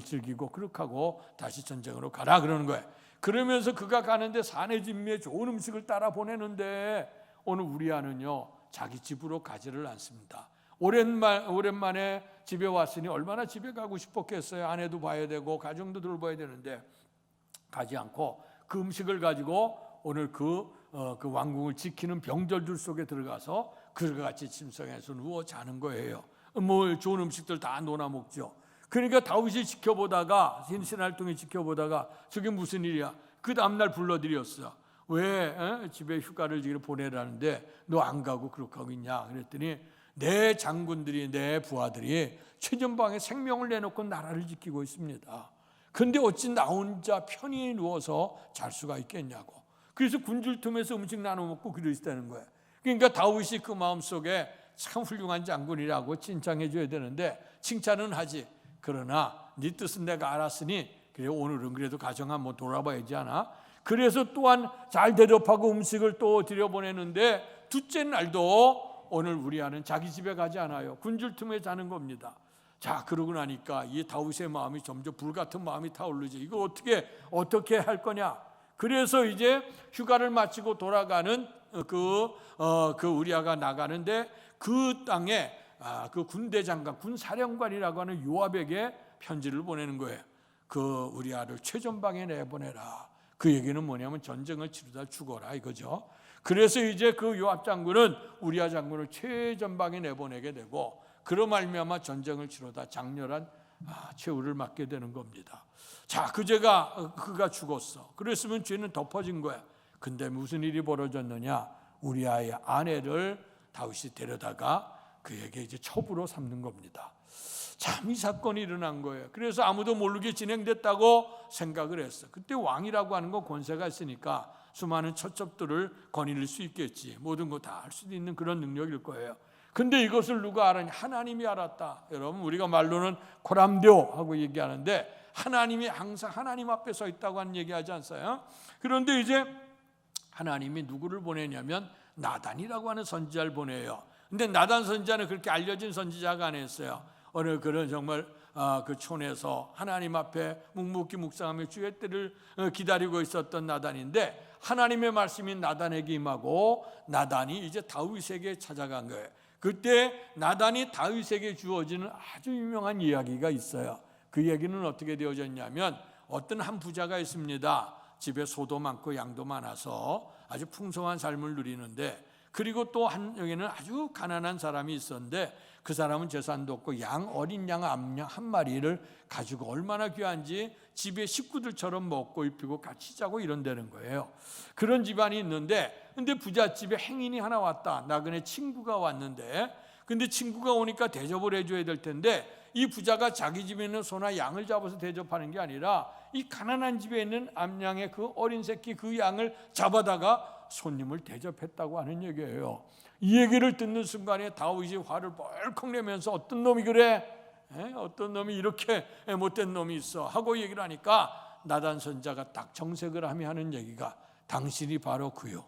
즐기고 그렇게 하고 다시 전쟁으로 가라 그러는 거예요. 그러면서 그가 가는데 사내 진미에 좋은 음식을 따라 보내는데 오늘 우리아는요 자기 집으로 가지를 않습니다. 오랜만에 집에 왔으니 얼마나 집에 가고 싶었겠어요. 아내도 봐야 되고 가정도 돌봐야 되는데 가지 않고 그 음식을 가지고 오늘 그 왕궁을 지키는 병졸들 속에 들어가서 그들과 같이 침상에서 누워 자는 거예요. 뭐 좋은 음식들 다 놓아 먹죠. 그러니까 다윗이 지켜보다가 신할동이 지켜보다가 저게 무슨 일이야? 그 다음날 불러들였어. 왜 집에 휴가를 지금 보내라는데 너 안 가고 그렇게 하고 있냐? 그랬더니 내 장군들이 내 부하들이 최전방에 생명을 내놓고 나라를 지키고 있습니다. 근데 어찌 나 혼자 편히 누워서 잘 수가 있겠냐고. 그래서 군줄 틈에서 음식 나눠 먹고 그러시다는 거예요. 그러니까 다윗이 그 마음속에 참 훌륭한 장군이라고 칭찬해 줘야 되는데 칭찬은 하지. 그러나 네 뜻은 내가 알았으니 그래 오늘은 그래도 가정 한번 돌아봐야지 않아? 그래서 또한 잘 대접하고 음식을 또 들여보내는데 둘째 날도 오늘 우리아는 자기 집에 가지 않아요. 군줄 틈에 자는 겁니다. 자 그러고 나니까 이 다윗의 마음이 점점 불같은 마음이 타오르죠. 이거 어떻게 할 거냐? 그래서 이제 휴가를 마치고 돌아가는 그 우리아가 나가는데 그 땅에 그 군대 장관, 군사령관이라고 하는 요압에게 편지를 보내는 거예요. 그 우리아를 최전방에 내보내라. 그 얘기는 뭐냐면 전쟁을 치르다 죽어라 이거죠. 그래서 이제 그 요압 장군은 우리아 장군을 최전방에 내보내게 되고 그로 말미암아 전쟁을 치르다 장렬한 최후를 맞게 되는 겁니다. 자, 그가 죽었어. 그랬으면 죄는 덮어진 거야. 근데 무슨 일이 벌어졌느냐? 우리아의 아내를 다윗이 데려다가 그에게 이제 첩으로 삼는 겁니다. 참 이 사건이 일어난 거예요. 그래서 아무도 모르게 진행됐다고 생각을 했어. 그때 왕이라고 하는 건 권세가 있으니까 수많은 처첩들을 거느릴 수 있겠지. 모든 거 다 할 수도 있는 그런 능력일 거예요. 근데 이것을 누가 알았냐? 하나님이 알았다. 여러분, 우리가 말로는 코람데오 하고 얘기하는데 하나님이 항상 하나님 앞에 서 있다고 하는 얘기하지 않아요? 그런데 이제 하나님이 누구를 보내냐면 나단이라고 하는 선지자를 보내요. 근데 나단 선지자는 그렇게 알려진 선지자가 아니었어요. 어느 그런 정말 그 촌에서 하나님 앞에 묵묵히 묵상하며 주의 때를 기다리고 있었던 나단인데 하나님의 말씀이 나단에게 임하고 나단이 이제 다윗에게 찾아간 거예요. 그때 나단이 다윗에게 주어지는 아주 유명한 이야기가 있어요. 그 얘기는 어떻게 되어졌냐면 어떤 한 부자가 있습니다. 집에 소도 많고 양도 많아서 아주 풍성한 삶을 누리는데, 그리고 또 여기는 아주 가난한 사람이 있었는데 그 사람은 재산도 없고 어린 양 암양 한 마리를 가지고 얼마나 귀한지 집에 식구들처럼 먹고 입히고 같이 자고 이런다는 거예요. 그런 집안이 있는데, 근데 부잣집에 행인이 하나 왔다. 나그네 친구가 왔는데, 근데 친구가 오니까 대접을 해줘야 될 텐데 이 부자가 자기 집에 있는 소나 양을 잡아서 대접하는 게 아니라 이 가난한 집에 있는 암양의 그 어린 새끼 그 양을 잡아다가 손님을 대접했다고 하는 얘기예요. 이 얘기를 듣는 순간에 다윗이 화를 벌컥 내면서 어떤 놈이 그래? 어떤 놈이 이렇게 못된 놈이 있어? 하고 얘기를 하니까 나단 선자가 딱 정색을 하며 하는 얘기가 당신이 바로 그요.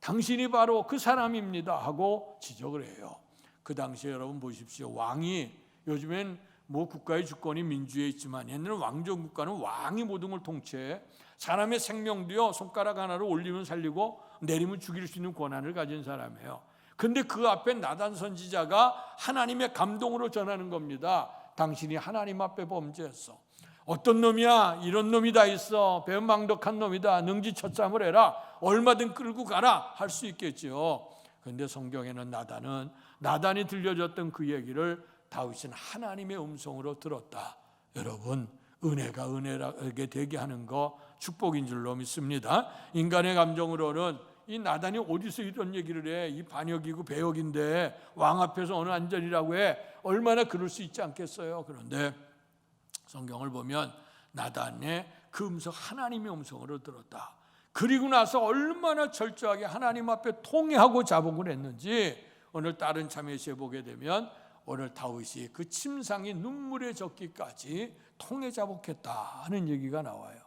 당신이 바로 그 사람입니다 하고 지적을 해요. 그 당시에 여러분 보십시오. 왕이, 요즘엔 뭐 국가의 주권이 민주에 있지만 옛날에 왕정 국가는 왕이 모든 걸 통치해. 사람의 생명도요 손가락 하나로 올리면 살리고 내리면 죽일 수 있는 권한을 가진 사람이에요. 근데 그 앞에 나단 선지자가 하나님의 감동으로 전하는 겁니다. 당신이 하나님 앞에 범죄했어. 어떤 놈이야? 이런 놈이 다 있어. 배은망덕한 놈이다. 능지처참을 해라. 얼마든 끌고 가라 할 수 있겠지요. 그런데 성경에는 나단이 들려줬던 그 얘기를 다윗은 하나님의 음성으로 들었다. 여러분, 은혜가 은혜라게 되게 하는 거 축복인 줄로 믿습니다. 인간의 감정으로는 이 나단이 어디서 이런 얘기를 해? 이 반역이고 배역인데 왕 앞에서 어느 안전이라고 해? 얼마나 그럴 수 있지 않겠어요? 그런데 성경을 보면 나단의 그 음성, 하나님의 음성으로 들었다. 그리고 나서 얼마나 철저하게 하나님 앞에 통회하고 자복을 했는지 오늘 다른 참회시에 보게 되면 오늘 다윗이 그 침상이 눈물에 젖기까지 통회 자복했다 하는 얘기가 나와요.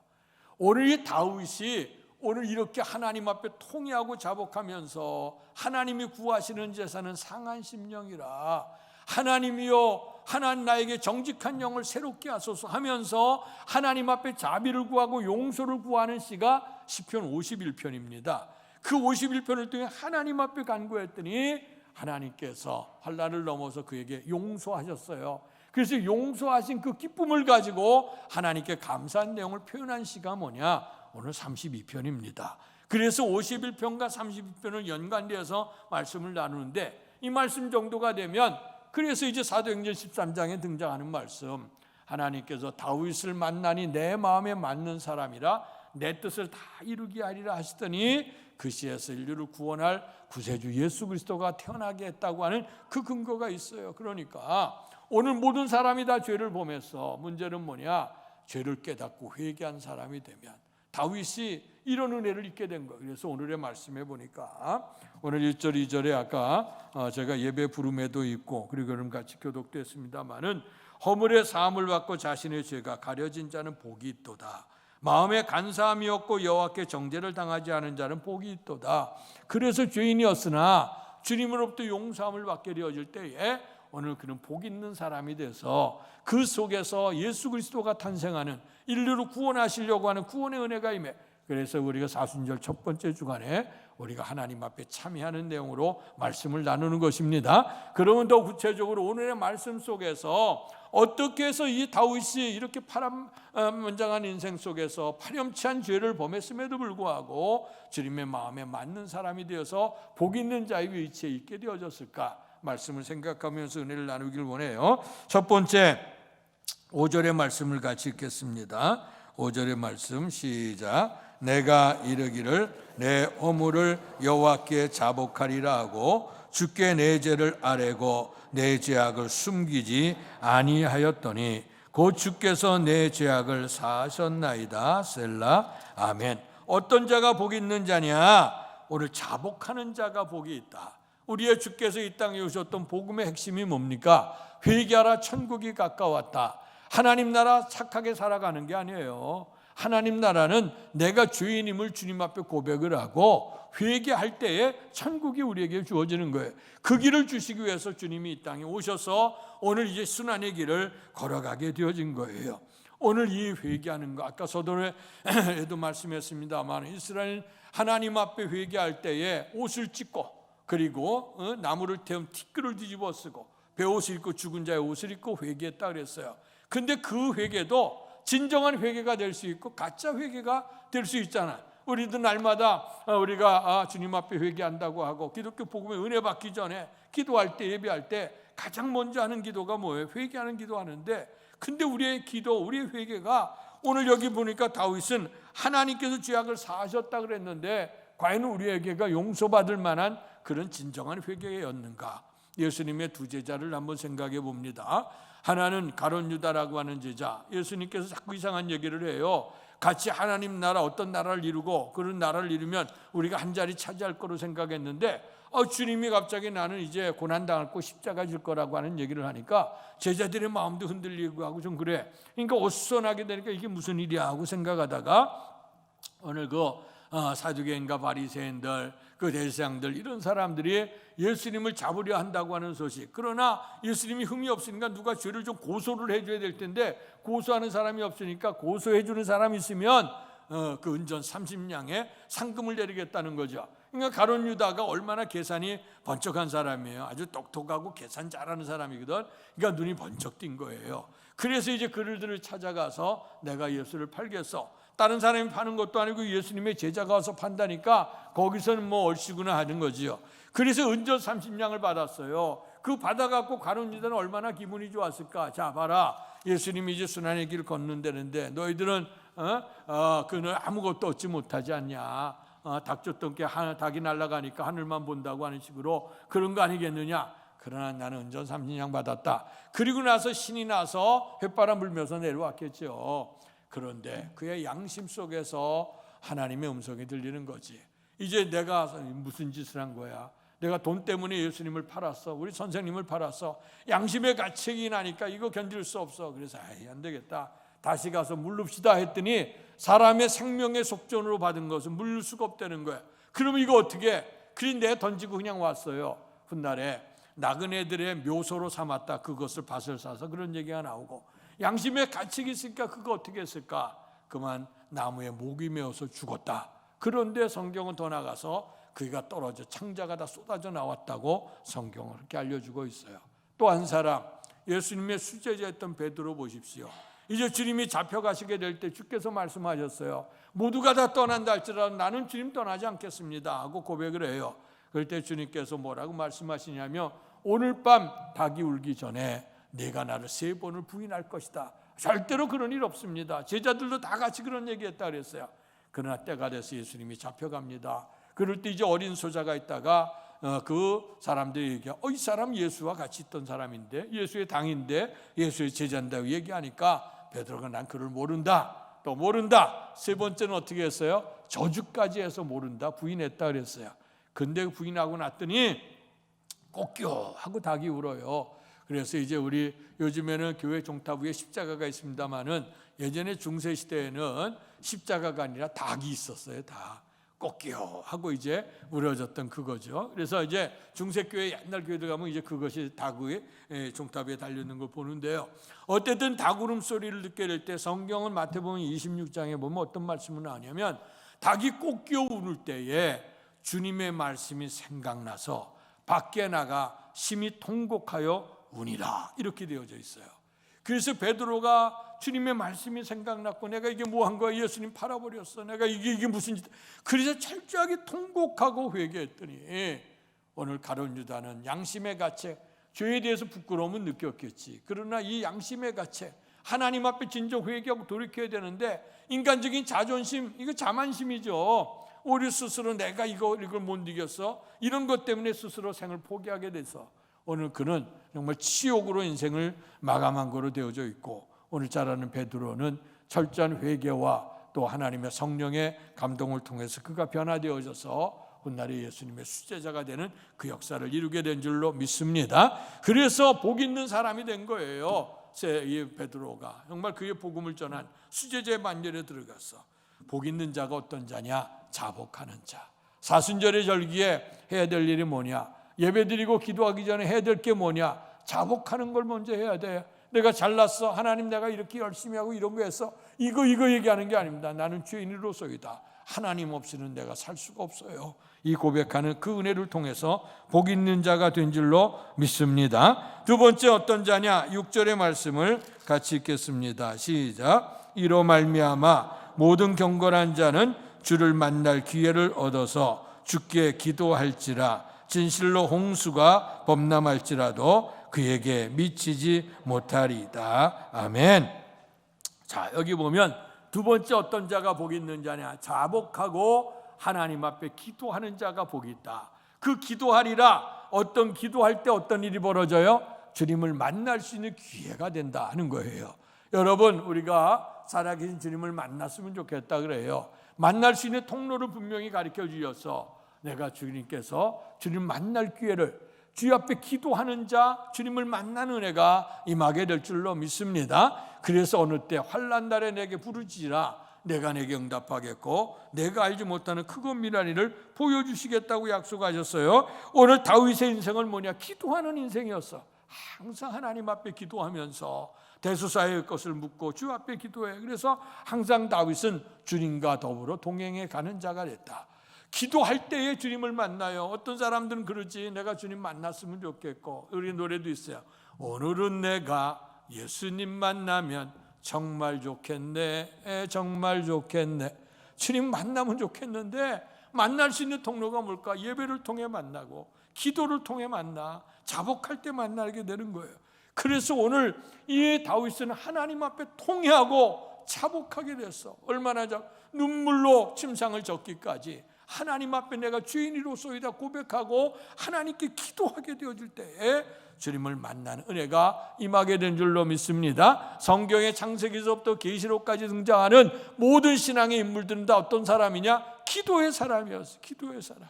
오늘 이 다윗이 오늘 이렇게 하나님 앞에 통회하고 자복하면서 하나님이 구하시는 제사는 상한 심령이라 하나님이여 하나님 나에게 정직한 영을 새롭게 하소서 하면서 하나님 앞에 자비를 구하고 용서를 구하는 시가 시편 51편입니다. 그 51편을 통해 하나님 앞에 간구했더니 하나님께서 환난을 넘어서 그에게 용서하셨어요. 그래서 용서하신 그 기쁨을 가지고 하나님께 감사한 내용을 표현한 시가 뭐냐? 오늘 32편입니다. 그래서 51편과 32편을 연관되어서 말씀을 나누는데 이 말씀 정도가 되면 그래서 이제 사도행전 13장에 등장하는 말씀, 하나님께서 다윗을 만나니 내 마음에 맞는 사람이라 내 뜻을 다 이루게 하리라 하시더니 그 씨에서 인류를 구원할 구세주 예수 그리스도가 태어나게 했다고 하는 그 근거가 있어요. 그러니까 오늘 모든 사람이 다 죄를 범했어. 문제는 뭐냐? 죄를 깨닫고 회개한 사람이 되면 다윗이 이런 은혜를 입게 된 거예요. 그래서 오늘의 말씀해 보니까 오늘 1절 2절에 아까 제가 예배 부름에도 있고 그리고 그럼 같이 교독됐습니다마는 허물의 사함을 받고 자신의 죄가 가려진 자는 복이 있도다. 마음에 간사함이 없고 여호와께 정죄를 당하지 않은 자는 복이 있도다. 그래서 죄인이었으나 주님으로부터 용서함을 받게 되어질 때에 오늘 그는 복 있는 사람이 돼서 그 속에서 예수 그리스도가 탄생하는 인류를 구원하시려고 하는 구원의 은혜가 임해. 그래서 우리가 사순절 첫 번째 주간에 우리가 하나님 앞에 참여하는 내용으로 말씀을 나누는 것입니다. 그러면 더 구체적으로 오늘의 말씀 속에서 어떻게 해서 이 다윗이 이렇게 파란만장한 인생 속에서 파렴치한 죄를 범했음에도 불구하고 주님의 마음에 맞는 사람이 되어서 복 있는 자의 위치에 있게 되어졌을까? 말씀을 생각하면서 은혜를 나누길 원해요. 첫 번째 5절의 말씀을 같이 읽겠습니다. 5절의 말씀 시작. 내가 이르기를 내 허물을 여호와께 자복하리라 하고 주께 내 죄를 아뢰고 내 죄악을 숨기지 아니하였더니 곧 주께서 내 죄악을 사하셨나이다. 셀라. 아멘. 어떤 자가 복이 있는 자냐? 오늘 자복하는 자가 복이 있다. 우리의 주께서 이 땅에 오셨던 복음의 핵심이 뭡니까? 회개하라, 천국이 가까웠다. 하나님 나라 착하게 살아가는 게 아니에요. 하나님 나라는 내가 죄인임을 주님 앞에 고백을 하고 회개할 때에 천국이 우리에게 주어지는 거예요. 그 길을 주시기 위해서 주님이 이 땅에 오셔서 오늘 이제 순환의 길을 걸어가게 되어진 거예요. 오늘 이 회개하는 거, 아까 서도에도 말씀했습니다만 이스라엘 하나님 앞에 회개할 때에 옷을 찢고 그리고 나무를 태운 티끌을 뒤집어 쓰고 베옷을 입고 죽은 자의 옷을 입고 회개했다 그랬어요. 근데 그 회개도 진정한 회개가 될 수 있고 가짜 회개가 될 수 있잖아요. 우리도 날마다 우리가 주님 앞에 회개한다고 하고 기독교 복음에 은혜 받기 전에 기도할 때 예배할 때 가장 먼저 하는 기도가 뭐예요? 회개하는 기도하는데 근데 우리의 기도, 우리의 회개가 오늘 여기 보니까 다윗은 하나님께서 죄악을 사하셨다 그랬는데 과연 우리에게가 용서받을 만한 그런 진정한 회개였는가? 예수님의 두 제자를 한번 생각해 봅니다. 하나는 가룟 유다라고 하는 제자. 예수님께서 자꾸 이상한 얘기를 해요. 같이 하나님 나라 어떤 나라를 이루고 그런 나라를 이루면 우리가 한 자리 차지할 거로 생각했는데 주님이 갑자기 나는 이제 고난당할 거 십자가 질 거라고 하는 얘기를 하니까 제자들의 마음도 흔들리고 하고 좀 그래. 그러니까 어수선하게 되니까 이게 무슨 일이야 하고 생각하다가 오늘 사두개인과 바리새인들 그 대제사장들 이런 사람들이 예수님을 잡으려 한다고 하는 소식. 그러나 예수님이 흠이 없으니까 누가 죄를 좀 고소를 해줘야 될 텐데 고소하는 사람이 없으니까 고소해주는 사람이 있으면 그 은전 30냥에 상금을 내리겠다는 거죠. 그러니까 가룟 유다가 얼마나 계산이 번쩍한 사람이에요. 아주 똑똑하고 계산 잘하는 사람이거든. 그러니까 눈이 번쩍 띈 거예요. 그래서 이제 그들을 찾아가서 내가 예수를 팔겠어. 다른 사람이 파는 것도 아니고 예수님의 제자가 와서 판다니까 거기서는 뭐 얼씨구나 하는 거지요. 그래서 은전 30냥을 받았어요. 그 받아갖고 가룟 유다는 얼마나 기분이 좋았을까. 자 봐라, 예수님이 이제 순환의 길을 걷는다는데 너희들은 그는 아무것도 얻지 못하지 않냐. 닭 줬던 게 닭이 날아가니까 하늘만 본다고 하는 식으로 그런 거 아니겠느냐. 그러나 나는 은전 30냥 받았다. 그리고 나서 신이 나서 휘바람 불면서 내려왔겠죠. 그런데 그의 양심 속에서 하나님의 음성이 들리는 거지. 이제 내가 무슨 짓을 한 거야? 내가 돈 때문에 예수님을 팔았어. 우리 선생님을 팔았어. 양심의 가책이 나니까 이거 견딜 수 없어. 그래서 안 되겠다. 다시 가서 물릅시다 했더니 사람의 생명의 속전으로 받은 것은 물릴 수가 없다는 거야. 그러면 이거 어떻게 해? 그리 내 던지고 그냥 왔어요. 훗날에 나그네들의 묘소로 삼았다. 그것을 밭을 사서 그런 얘기가 나오고 양심의 가책이 있으니까 그거 어떻게 했을까? 그만 나무에 목이 메어서 죽었다. 그런데 성경은 더 나가서 그가 떨어져 창자가 다 쏟아져 나왔다고 성경은 그렇게 알려주고 있어요. 또 한 사람 예수님의 수제자였던 베드로 보십시오. 이제 주님이 잡혀가시게 될 때 주께서 말씀하셨어요. 모두가 다 떠난다 할지라도 나는 주님 떠나지 않겠습니다 하고 고백을 해요. 그럴 때 주님께서 뭐라고 말씀하시냐면 오늘 밤 닭이 울기 전에 네가 나를 3번을 부인할 것이다. 절대로 그런 일 없습니다. 제자들도 다 같이 그런 얘기했다 그랬어요. 그러나 때가 돼서 예수님이 잡혀갑니다. 그럴 때 이제 어린 소자가 있다가 그 사람들이 얘기해. 이 사람 예수와 같이 있던 사람인데 예수의 당인데 예수의 제자인다고 얘기하니까 베드로가 난 그를 모른다. 또 모른다. 3번째는 어떻게 했어요? 저주까지 해서 모른다. 부인했다 그랬어요. 근데 부인하고 났더니 꼭요 하고 닭이 울어요. 그래서 이제 우리 요즘에는 교회 종탑 위에 십자가가 있습니다만은 예전에 중세시대에는 십자가가 아니라 닭이 있었어요. 닭. 꼭기요 하고 이제 우려졌던 그거죠. 그래서 이제 중세교회 옛날 교회들 가면 이제 그것이 닭 위에 종탑 위에 달려있는 걸 보는데요. 어쨌든 닭 울음소리를 듣게 될 때 성경은 마태복음 26장에 보면 어떤 말씀을 나오냐면 닭이 꼭기어 우는 때에 주님의 말씀이 생각나서 밖에 나가 심히 통곡하여 우니라 이렇게 되어져 있어요. 그래서 베드로가 주님의 말씀이 생각났고 내가 이게 뭐 한 거야? 예수님 팔아버렸어. 내가 이게 무슨 짓? 그래서 철저하게 통곡하고 회개했더니 오늘 가룟 유다는 양심의 가책, 죄에 대해서 부끄러움은 느꼈겠지. 그러나 이 양심의 가책, 하나님 앞에 진정 회개하고 돌이켜야 되는데 인간적인 자존심, 이거 자만심이죠. 우리 스스로 내가 이걸 못 이겼어, 이런 것 때문에 스스로 생을 포기하게 돼서 오늘 그는 정말 치욕으로 인생을 마감한 거로 되어져 있고, 오늘 잘 아는 베드로는 철저한 회개와 또 하나님의 성령의 감동을 통해서 그가 변화되어져서 훗날에 예수님의 수제자가 되는 그 역사를 이루게 된 줄로 믿습니다. 그래서 복 있는 사람이 된 거예요. 이 베드로가 정말 그의 복음을 전한 수제자의 만열에 들어가서 복 있는 자가 어떤 자냐? 자복하는 자. 사순절의 절기에 해야 될 일이 뭐냐? 예배드리고 기도하기 전에 해야 될 게 뭐냐? 자복하는 걸 먼저 해야 돼. 내가 잘났어, 하나님 내가 이렇게 열심히 하고 이런 거 했어, 이거 얘기하는 게 아닙니다. 나는 죄인으로서이다. 하나님 없이는 내가 살 수가 없어요. 이 고백하는 그 은혜를 통해서 복 있는 자가 된 줄로 믿습니다. 두 번째 어떤 자냐? 6절의 말씀을 같이 읽겠습니다. 시작. 이로 말미암아 모든 경건한 자는 주를 만날 기회를 얻어서 주께 기도할지라. 진실로 홍수가 범람할지라도 그에게 미치지 못하리이다. 아멘. 자, 여기 보면 두 번째 어떤 자가 복이 있는 자냐? 자복하고 하나님 앞에 기도하는 자가 복이 있다. 그 기도하리라. 어떤 기도할 때 어떤 일이 벌어져요? 주님을 만날 수 있는 기회가 된다 하는 거예요. 여러분, 우리가 살아계신 주님을 만났으면 좋겠다 그래요. 만날 수 있는 통로를 분명히 가르쳐 주셔서 내가 주님께서 주님 만날 기회를, 주 앞에 기도하는 자, 주님을 만나는 은혜가 임하게 될 줄로 믿습니다. 그래서 어느 때 환난 날에 내게 부르지라. 내가 내게 응답하겠고 내가 알지 못하는 크고 미란 일을 보여주시겠다고 약속하셨어요. 오늘 다윗의 인생은 뭐냐? 기도하는 인생이었어. 항상 하나님 앞에 기도하면서 대수사의 것을 묻고 주 앞에 기도해. 그래서 항상 다윗은 주님과 더불어 동행해 가는 자가 됐다. 기도할 때에 주님을 만나요. 어떤 사람들은 그러지, 내가 주님 만났으면 좋겠고, 우리 노래도 있어요. 오늘은 내가 예수님 만나면 정말 좋겠네, 정말 좋겠네. 주님 만나면 좋겠는데 만날 수 있는 통로가 뭘까? 예배를 통해 만나고 기도를 통해 만나, 자복할 때 만나게 되는 거예요. 그래서 오늘 이 다윗은 하나님 앞에 통회하고 자복하게 됐어. 얼마나 눈물로 침상을 젖기까지 하나님 앞에 내가 죄인이로소이다 고백하고 하나님께 기도하게 되어질 때에 주님을 만나는 은혜가 임하게 된 줄로 믿습니다. 성경의 창세기서부터 계시록까지 등장하는 모든 신앙의 인물들은 다 어떤 사람이냐? 기도의 사람이었어. 기도의 사람.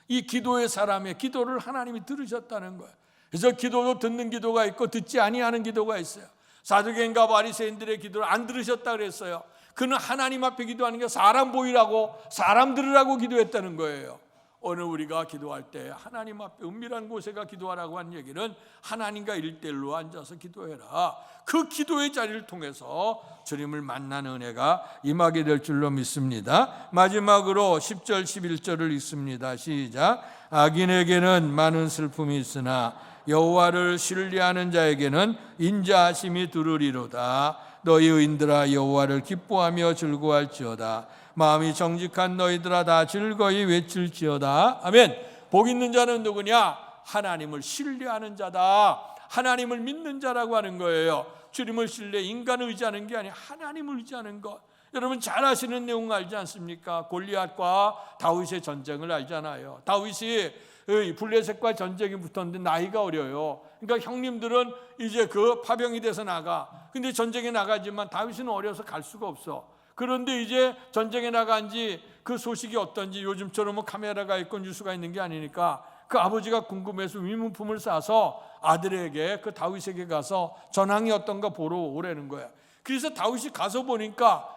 이 기도의 사람의 기도를 하나님이 들으셨다는 거예요. 그래서 기도도 듣는 기도가 있고 듣지 아니하는 기도가 있어요. 사두개인과 바리새인들의 기도를 안 들으셨다 그랬어요. 그는 하나님 앞에 기도하는 게 사람 보이라고, 사람 들으라고 기도했다는 거예요. 오늘 우리가 기도할 때 하나님 앞에 은밀한 곳에 가 기도하라고 한 얘기는 하나님과 1:1로 앉아서 기도해라. 그 기도의 자리를 통해서 주님을 만나는 은혜가 임하게 될 줄로 믿습니다. 마지막으로 10절 11절을 읽습니다. 시작. 악인에게는 많은 슬픔이 있으나 여호와를 신뢰하는 자에게는 인자하심이 두루리로다. 너희 의인들아 여호와를 기뻐하며 즐거워할지어다. 마음이 정직한 너희들아 다 즐거이 외칠지어다. 아멘. 복 있는 자는 누구냐? 하나님을 신뢰하는 자다. 하나님을 믿는 자라고 하는 거예요. 주님을 신뢰, 인간을 의지하는 게 아니라 하나님을 의지하는 것. 여러분 잘 아시는 내용 알지 않습니까? 골리앗과 다윗의 전쟁을 알잖아요. 다윗이 블레셋과 전쟁이 붙었는데 나이가 어려요. 그러니까 형님들은 이제 그 파병이 돼서 나가. 근데 전쟁에 나가지만 다윗은 어려서 갈 수가 없어. 그런데 이제 전쟁에 나간 지 그 소식이 어떤지, 요즘처럼 뭐 카메라가 있고 뉴스가 있는 게 아니니까 그 아버지가 궁금해서 위문품을 싸서 아들에게, 그 다윗에게 가서 전황이 어떤가 보러 오라는 거야. 그래서 다윗이 가서 보니까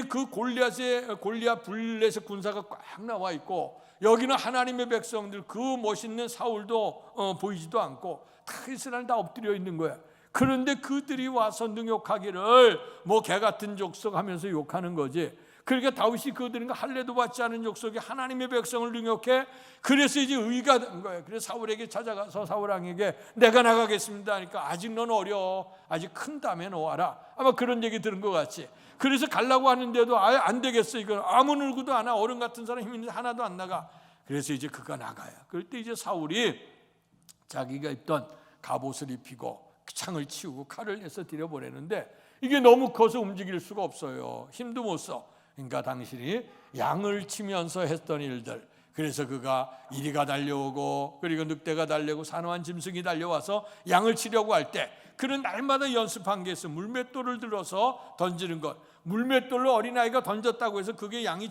그 골리앗 블레셋 군사가 꽉 나와 있고, 여기는 하나님의 백성들, 그 멋있는 사울도 보이지도 않고 다 이스라엘 다 엎드려 있는 거야. 그런데 그들이 와서 능욕하기를 뭐 개 같은 족속 하면서 욕하는 거지. 그러니까 다윗이 그들인가 할례도 받지 않은 족속이 하나님의 백성을 능욕해. 그래서 이제 의가 된 거예요. 그래서 사울에게 찾아가서 사울왕에게 내가 나가겠습니다 하니까 아직 넌 어려, 아직 큰 다음에 놓아라. 아마 그런 얘기 들은 것 같이. 그래서 가려고 하는데도 아예 안 되겠어. 이거 아무 늘고도 안 와. 어른 같은 사람 힘 있는데 하나도 안 나가. 그래서 이제 그가 나가요. 그럴 때 이제 사울이 자기가 입던 갑옷을 입히고 창을 치우고 칼을 내서 들여보내는데 이게 너무 커서 움직일 수가 없어요. 힘도 못 써. 그러니까 당신이 양을 치면서 했던 일들, 그래서 그가 이리가 달려오고 그리고 늑대가 달려오고 산호한 짐승이 달려와서 양을 치려고 할 때 그는 날마다 연습한 게 있어. 물맷돌을 들어서 던지는 것. 물맷돌로 어린아이가 던졌다고 해서 그게 양이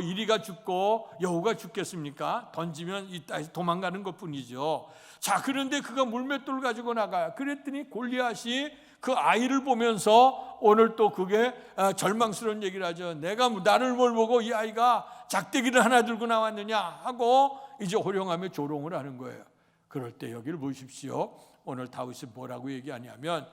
이리가 죽고 여우가 죽겠습니까? 던지면 이 땅에서 도망가는 것뿐이죠. 자, 그런데 그가 물맷돌을 가지고 나가요. 그랬더니 골리앗이 그 아이를 보면서 오늘 또 그게 절망스러운 얘기를 하죠. 내가 나를 뭘 보고 이 아이가 작대기를 하나 들고 나왔느냐 하고 이제 호령하며 조롱을 하는 거예요. 그럴 때 여기를 보십시오. 오늘 다윗이 뭐라고 얘기하냐면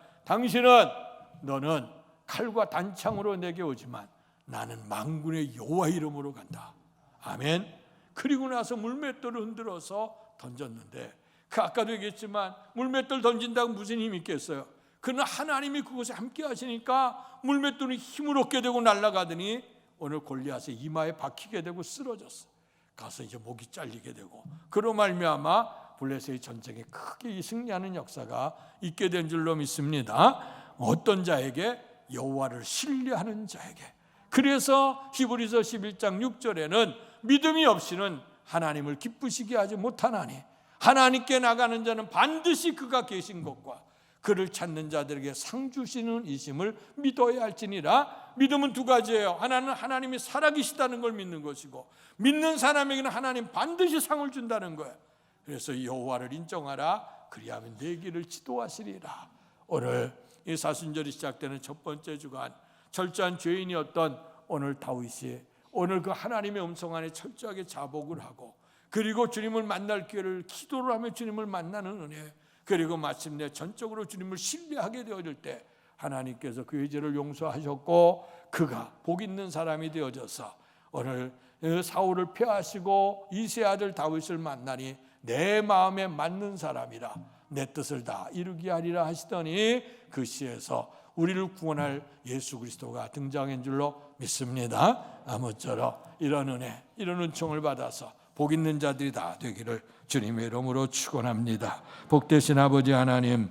너는 칼과 단창으로 내게 오지만 나는 만군의 여호와 이름으로 간다. 아멘. 그리고 나서 물맷돌을 흔들어서 던졌는데 그 아까도 얘기했지만 물맷돌 던진다고 무슨 힘이 있겠어요? 그러나 하나님이 그것에 함께 하시니까 물맷돌이 힘을 얻게 되고 날아가더니 오늘 골리앗의 이마에 박히게 되고 쓰러졌어. 가서 이제 목이 잘리게 되고 그로 말미암아 블레셋의 전쟁에 크게 승리하는 역사가 있게 된 줄로 믿습니다. 어떤 자에게? 여호와를 신뢰하는 자에게. 그래서 히브리서 11장 6절에는 믿음이 없이는 하나님을 기쁘시게 하지 못하나니 하나님께 나가는 자는 반드시 그가 계신 것과 그를 찾는 자들에게 상 주시는 이심을 믿어야 할지니라. 믿음은 두 가지예요. 하나는 하나님이 살아계시다는 걸 믿는 것이고 믿는 사람에게는 하나님 반드시 상을 준다는 거예요. 그래서 여호와를 인정하라. 그리하면 내 길을 지도하시리라. 오늘 이 사순절이 시작되는 첫 번째 주간 철저한 죄인이었던 오늘 다윗이 오늘 그 하나님의 음성 안에 철저하게 자복을 하고 그리고 주님을 만날 기회를 기도를 하며 주님을 만나는 은혜, 그리고 마침내 전적으로 주님을 신뢰하게 되어질 때 하나님께서 그의 죄를 용서하셨고 그가 복 있는 사람이 되어져서 오늘 사울을 폐하시고 이세 아들 다윗을 만나니 내 마음에 맞는 사람이라 내 뜻을 다 이루게 하리라 하시더니 그 시에서 우리를 구원할 예수 그리스도가 등장한 줄로 믿습니다. 아무쪼록 이런 은혜, 이런 은총을 받아서 복 있는 자들이 다 되기를 주님의 이름으로 축원합니다. 복되신 아버지 하나님,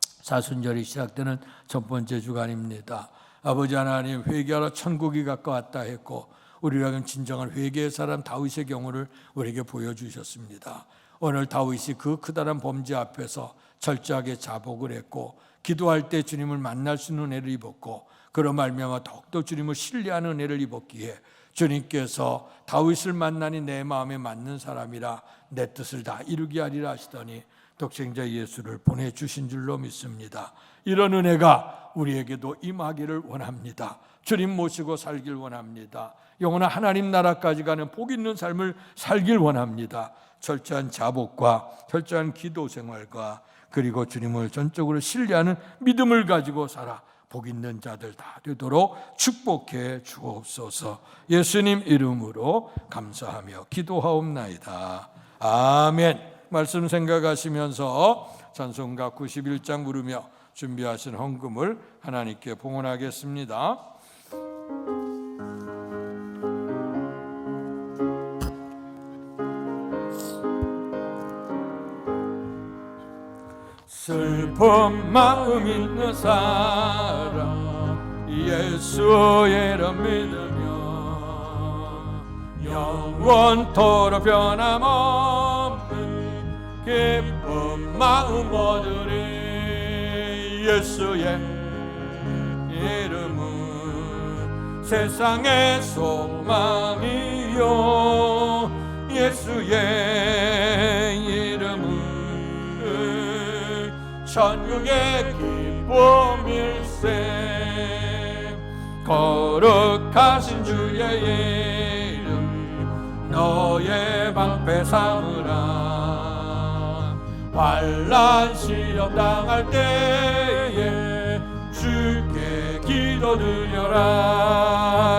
사순절이 시작되는 첫 번째 주간입니다. 아버지 하나님, 회개하러 천국이 가까웠다 했고 우리에게 진정한 회개의 사람 다윗의 경우를 우리에게 보여주셨습니다. 오늘 다윗이 그 크다란 범죄 앞에서 철저하게 자복을 했고 기도할 때 주님을 만날 수 있는 은혜를 입었고 그로 말미암아 더욱더 주님을 신뢰하는 은혜를 입었기에 주님께서 다윗을 만나니 내 마음에 맞는 사람이라 내 뜻을 다 이루게 하리라 하시더니 독생자 예수를 보내주신 줄로 믿습니다. 이런 은혜가 우리에게도 임하기를 원합니다. 주님 모시고 살길 원합니다. 영원한 하나님 나라까지 가는 복 있는 삶을 살길 원합니다. 철저한 자복과 철저한 기도 생활과 그리고 주님을 전적으로 신뢰하는 믿음을 가지고 살아 복 있는 자들 다 되도록 축복해 주옵소서. 예수님 이름으로 감사하며 기도하옵나이다. 아멘. 말씀 생각하시면서 찬송가 91장 부르며 준비하신 헌금을 하나님께 봉헌하겠습니다. 슬픈 마음 있는 사람 예수의 이름 믿으며 영원토록 변함없는 기쁜 마음 얻으리. 예수의 이름은 세상의 소망이요 예수의 이름은 천국의 기쁨일세. 거룩하신 주의 이름 너의 방패 삼으라. 환난 시험 당할 때에 주께 기도드려라.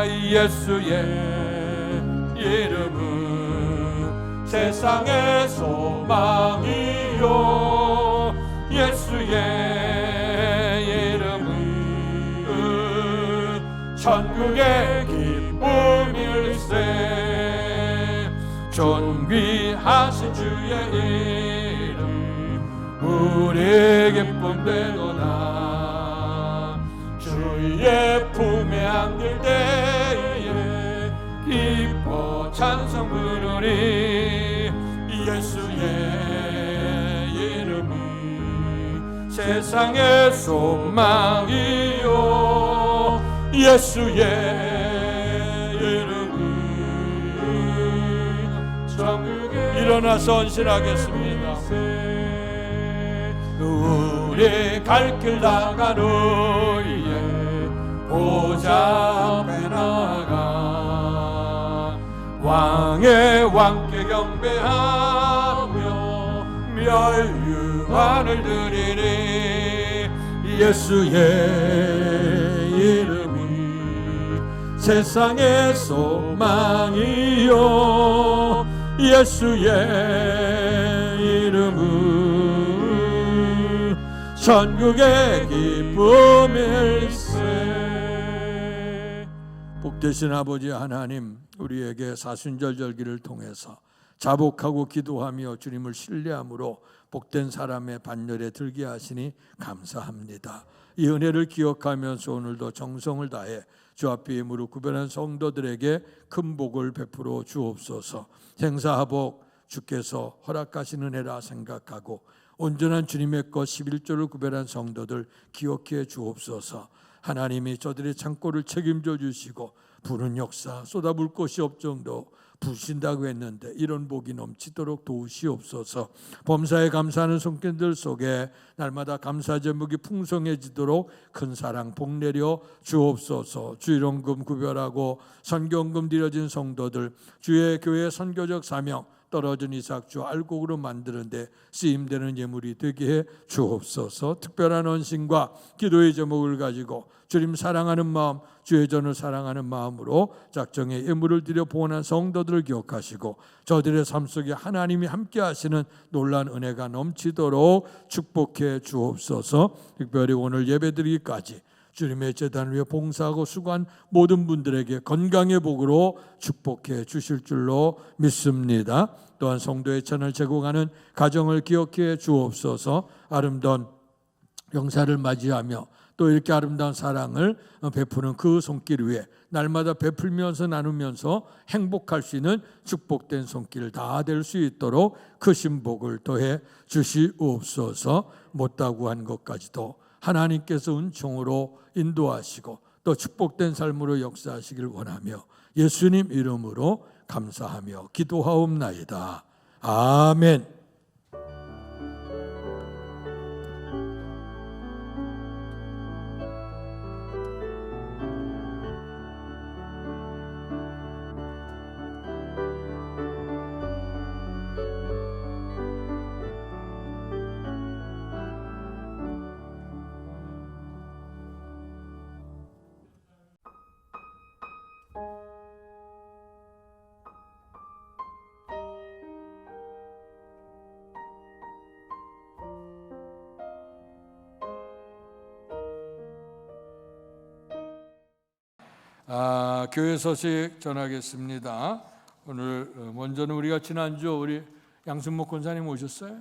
예수의 이름은 세상의 소망이요 예수의 이름은 천국의 기쁨일세. 존귀하신 주의 이름 우리 기쁨 되도다. 주의 품에 안길 때에 기뻐 찬송 부르리. 예수의 이름이 세상의 소망이요 예수의 이름이 전국에 일어나서 헌신하겠습니다. 우리 갈 길 나간 후에 보좌 앞에 나가 왕의 왕께 경배하며 멸류관을 드리니. 예수의 이름이 세상의 소망이요 예수의 이름은 천국의 기쁨일세. 복되신 아버지 하나님, 우리에게 사순절절기를 통해서 자복하고 기도하며 주님을 신뢰함으로 복된 사람의 반열에 들게 하시니 감사합니다. 이 은혜를 기억하면서 오늘도 정성을 다해 주 앞에 무릎 꿇은 성도들에게 큰 복을 베풀어 주옵소서. 생사화복 주께서 허락하신 은혜라 생각하고 온전한 주님의 것 11조를 구별한 성도들 기억해 주옵소서. 하나님이 저들의 창고를 책임져 주시고 부는 역사 쏟아부을 것이 없정도 부신다고 했는데 이런 복이 넘치도록 도우시옵소서. 범사에 감사하는 손길들 속에 날마다 감사 제목이 풍성해지도록 큰 사랑 복 내려 주옵소서. 주일원금 구별하고 선교원금 드려진 성도들 주의 교회 선교적 사명 떨어진 이삭주 알곡으로 만드는데 쓰임되는 예물이 되게 해 주옵소서. 특별한 헌신과 기도의 제목을 가지고 주님 사랑하는 마음, 주의 전을 사랑하는 마음으로 작정의 예물을 드려 보온한 성도들을 기억하시고 저들의 삶 속에 하나님이 함께 하시는 놀라운 은혜가 넘치도록 축복해 주옵소서. 특별히 오늘 예배드리기까지 주님의 제단 위에 봉사하고 수고한 모든 분들에게 건강의 복으로 축복해 주실 줄로 믿습니다. 또한 성도의 찬을 제공하는 가정을 기억해 주옵소서. 아름다운 영사를 맞이하며 또 이렇게 아름다운 사랑을 베푸는 그 손길 위에 날마다 베풀면서 나누면서 행복할 수 있는 축복된 손길 다 될 수 있도록 크신 복을 더해 주시옵소서. 못다고 한 것까지도 하나님께서 은총으로 인도하시고 또 축복된 삶으로 역사하시길 원하며 예수님 이름으로 감사하며 기도하옵나이다. 아멘. 교회 소식 전하겠습니다. 오늘 먼저는 우리가 지난주 우리 양승목 권사님 오셨어요?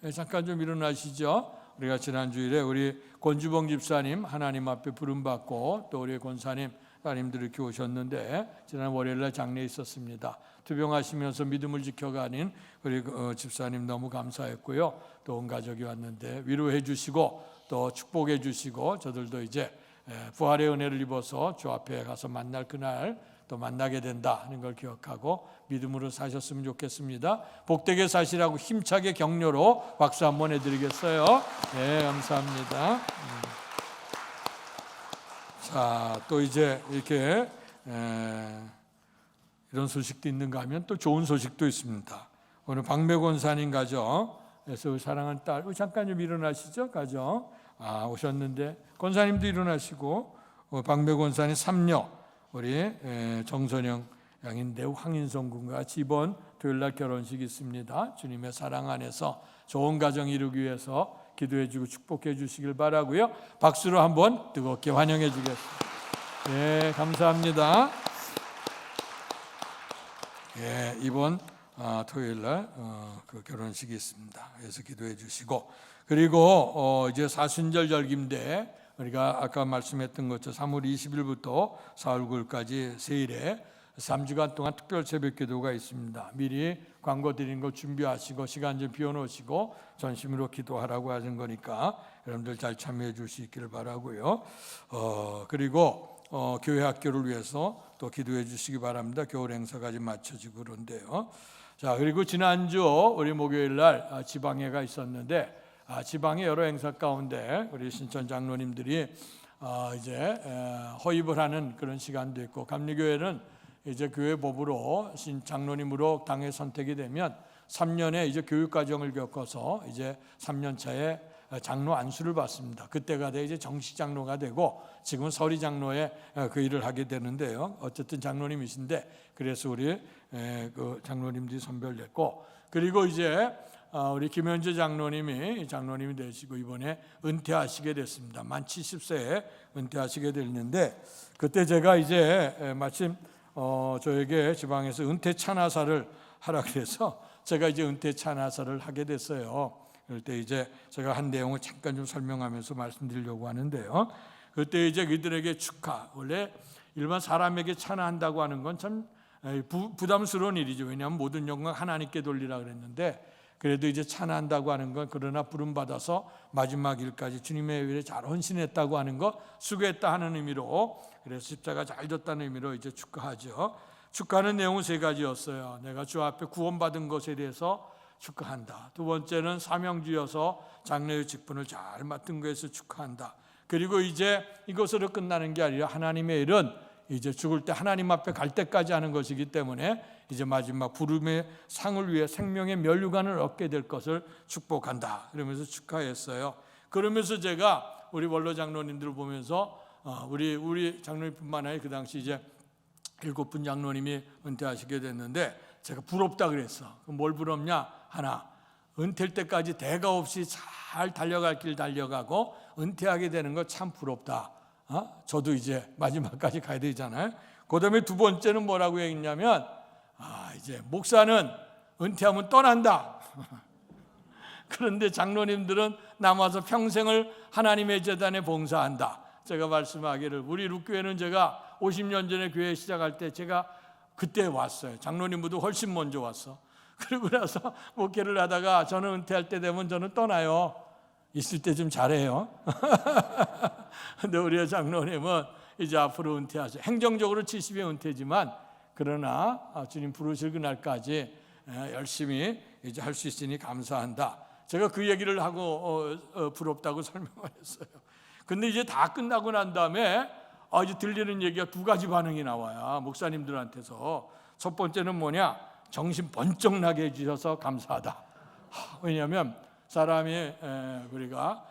네, 잠깐 좀 일어나시죠. 우리가 지난 주일에 우리 권주봉 집사님 하나님 앞에 부름받고 또 우리 권사님 따님들 이렇게 오셨는데 지난 월요일날 장례 있었습니다. 투병하시면서 믿음을 지켜가는 우리 집사님 너무 감사했고요. 또 온 가족이 왔는데 위로해 주시고 또 축복해 주시고 저들도 이제 부활의 은혜를 입어서 주 앞에 가서 만날 그날 또 만나게 된다 하는 걸 기억하고 믿음으로 사셨으면 좋겠습니다. 복되게 사시라고 힘차게 격려로 박수 한번 해드리겠어요. 네, 감사합니다. 자, 또 이제 이렇게 이런 소식도 있는가 하면 또 좋은 소식도 있습니다. 오늘 박매 권사님 가정에서 사랑하는 딸, 잠깐 좀 일어나시죠, 가정. 오셨는데 권사님도 일어나시고 박매 권사님 3녀 우리 정선영 양인대 황인성 군과 같이 이번 토요일날 결혼식이 있습니다. 주님의 사랑 안에서 좋은 가정 이루기 위해서 기도해 주고 축복해 주시길 바라고요. 박수로 한번 뜨겁게 환영해 주겠습니다. 네, 감사합니다. 예, 이번 토요일 날 그 결혼식이 있습니다. 그래서 기도해 주시고, 그리고 이제 사순절 절기인데 우리가 아까 말씀했던 것처럼 3월 20일부터 4월 9일까지 세일에 3주간 동안 특별 새벽 기도가 있습니다. 미리 광고 드린 거 준비하시고 시간 좀 비워놓으시고 전심으로 기도하라고 하는 거니까 여러분들 잘 참여해 줄 수 있기를 바라고요. 그리고 교회 학교를 위해서 또 기도해 주시기 바랍니다. 겨울 행사까지 맞춰지고 그런데요. 자, 그리고 지난주 우리 목요일 날 지방회가 있었는데 지방의 여러 행사 가운데 우리 신천 장로님들이 이제 허입을 하는 그런 시간도 있고, 감리교회는 이제 교회 법으로 신 장로님으로 당에 선택이 되면 3년의 이제 교육 과정을 겪어서 이제 3년 차에 장로 안수를 받습니다. 그때가 돼 이제 정식 장로가 되고, 지금은 서리 장로의 그 일을 하게 되는데요. 어쨌든 장로님이신데, 그래서 우리 그 장로님들이 선별됐고, 그리고 이제 우리 김현재 장로님이 되시고 이번에 은퇴하시게 됐습니다. 만 70세에 은퇴하시게 됐는데, 그때 제가 이제 마침 저에게 지방에서 은퇴 찬하사를 하라 그래서 제가 이제 은퇴 찬하사를 하게 됐어요. 그럴 때 이제 제가 한 내용을 잠깐 좀 설명하면서 말씀드리려고 하는데요. 그때 이제 그들에게 축하, 원래 일반 사람에게 찬하한다고 하는 건 참 부담스러운 일이죠. 왜냐하면 모든 영광 하나님께 돌리라 그랬는데, 그래도 이제 찬한다고 하는 건, 그러나 부름 받아서 마지막 일까지 주님의 일에 잘 헌신했다고 하는 것, 수고했다 하는 의미로, 그래서 십자가 잘 졌다는 의미로 이제 축하하죠. 축하하는 내용은 세 가지였어요. 내가 주 앞에 구원받은 것에 대해서 축하한다. 두 번째는 사명주여서 장로의 직분을 잘 맡은 것에서 축하한다. 그리고 이제 이것으로 끝나는 게 아니라 하나님의 일은 이제 죽을 때 하나님 앞에 갈 때까지 하는 것이기 때문에 이제 마지막 부름의 상을 위해 생명의 면류관을 얻게 될 것을 축복한다. 그러면서 축하했어요. 그러면서 제가 우리 원로 장로님들을 보면서 우리 장로님뿐만 아니라 그 당시 이제 7분 장로님이 은퇴하시게 됐는데, 제가 부럽다 그랬어. 뭘 부럽냐? 하나, 은퇴할 때까지 대가 없이 잘 달려갈 길 달려가고 은퇴하게 되는 거 참 부럽다. 저도 이제 마지막까지 가야 되잖아요. 그 다음에 두 번째는 뭐라고 했냐면, 이제 목사는 은퇴하면 떠난다. 그런데 장로님들은 남아서 평생을 하나님의 재단에 봉사한다. 제가 말씀하기를, 우리 룩교회는 제가 50년 전에 교회 시작할 때 제가 그때 왔어요. 장로님보다 훨씬 먼저 왔어. 그러고 나서 목회를 하다가 저는 은퇴할 때 되면 저는 떠나요. 있을 때 좀 잘해요. 근데 우리 장로님은 이제 앞으로 은퇴하죠. 행정적으로 70에 은퇴지만, 그러나 주님 부르실 그날까지 열심히 이제 할 수 있으니 감사한다. 제가 그 얘기를 하고 부럽다고 설명을 했어요. 근데 이제 다 끝나고 난 다음에 이제 들리는 얘기가 두 가지 반응이 나와요. 목사님들한테서. 첫 번째는 뭐냐? 정신 번쩍 나게 해주셔서 감사하다. 왜냐하면 사람이 우리가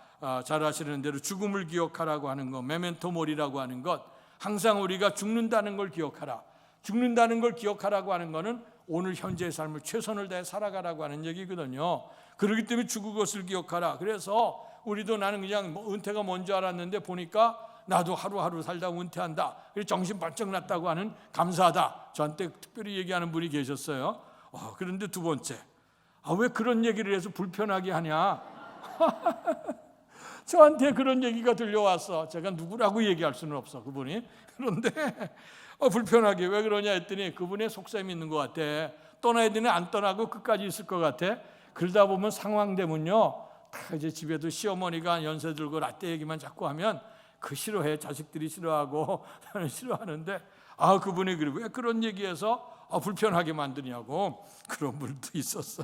잘 아시는 대로 죽음을 기억하라고 하는 것, 메멘토 모리라고 하는 것, 항상 우리가 죽는다는 걸 기억하라. 죽는다는 걸 기억하라고 하는 것은 오늘 현재의 삶을 최선을 다해 살아가라고 하는 얘기거든요. 그렇기 때문에 죽을 것을 기억하라. 그래서 우리도 나는 그냥 은퇴가 뭔지 알았는데 보니까 나도 하루하루 살다 은퇴한다. 정신 번쩍 났다고 하는 감사하다. 저한테 특별히 얘기하는 분이 계셨어요. 그런데 두 번째, 왜 그런 얘기를 해서 불편하게 하냐? 저한테 그런 얘기가 들려왔어. 제가 누구라고 얘기할 수는 없어, 그분이. 그런데 불편하게 왜 그러냐 했더니 그분의 속셈이 있는 것 같아. 떠나야 되는 안 떠나고 끝까지 있을 것 같아. 그러다 보면 상황 되면요, 다 이제 집에도 시어머니가 연세 들고 라떼 얘기만 자꾸 하면 그 싫어해. 자식들이 싫어하고 나는 싫어하는데, 그분이 그리고 왜 그런 얘기해서 불편하게 만드냐고 그런 분도 있었어.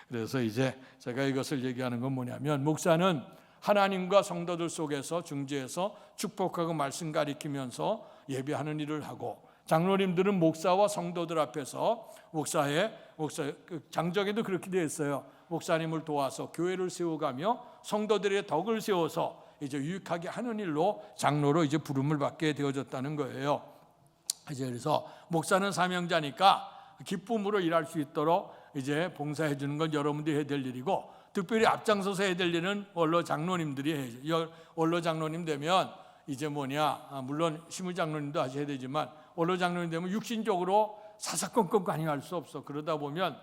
그래서 이제 제가 이것을 얘기하는 건 뭐냐면, 목사는 하나님과 성도들 속에서 중재해서 축복하고 말씀 가리키면서 예배하는 일을 하고, 장로님들은 목사와 성도들 앞에서 장정에도 그렇게 되어 있어요. 목사님을 도와서 교회를 세워가며 성도들의 덕을 세워서 이제 유익하게 하는 일로 장로로 이제 부름을 받게 되어졌다는 거예요. 이제 그래서 목사는 사명자니까 기쁨으로 일할 수 있도록 이제 봉사해 주는 건 여러분들이 해야 될 일이고, 특별히 앞장서서 해야 될 일은 원로 장로님들이 해야죠. 원로 장로님 되면 이제 물론 시무 장로님도 하셔야 되지만 원로 장로님 되면 육신적으로 사사건건 관여할 수 없어. 그러다 보면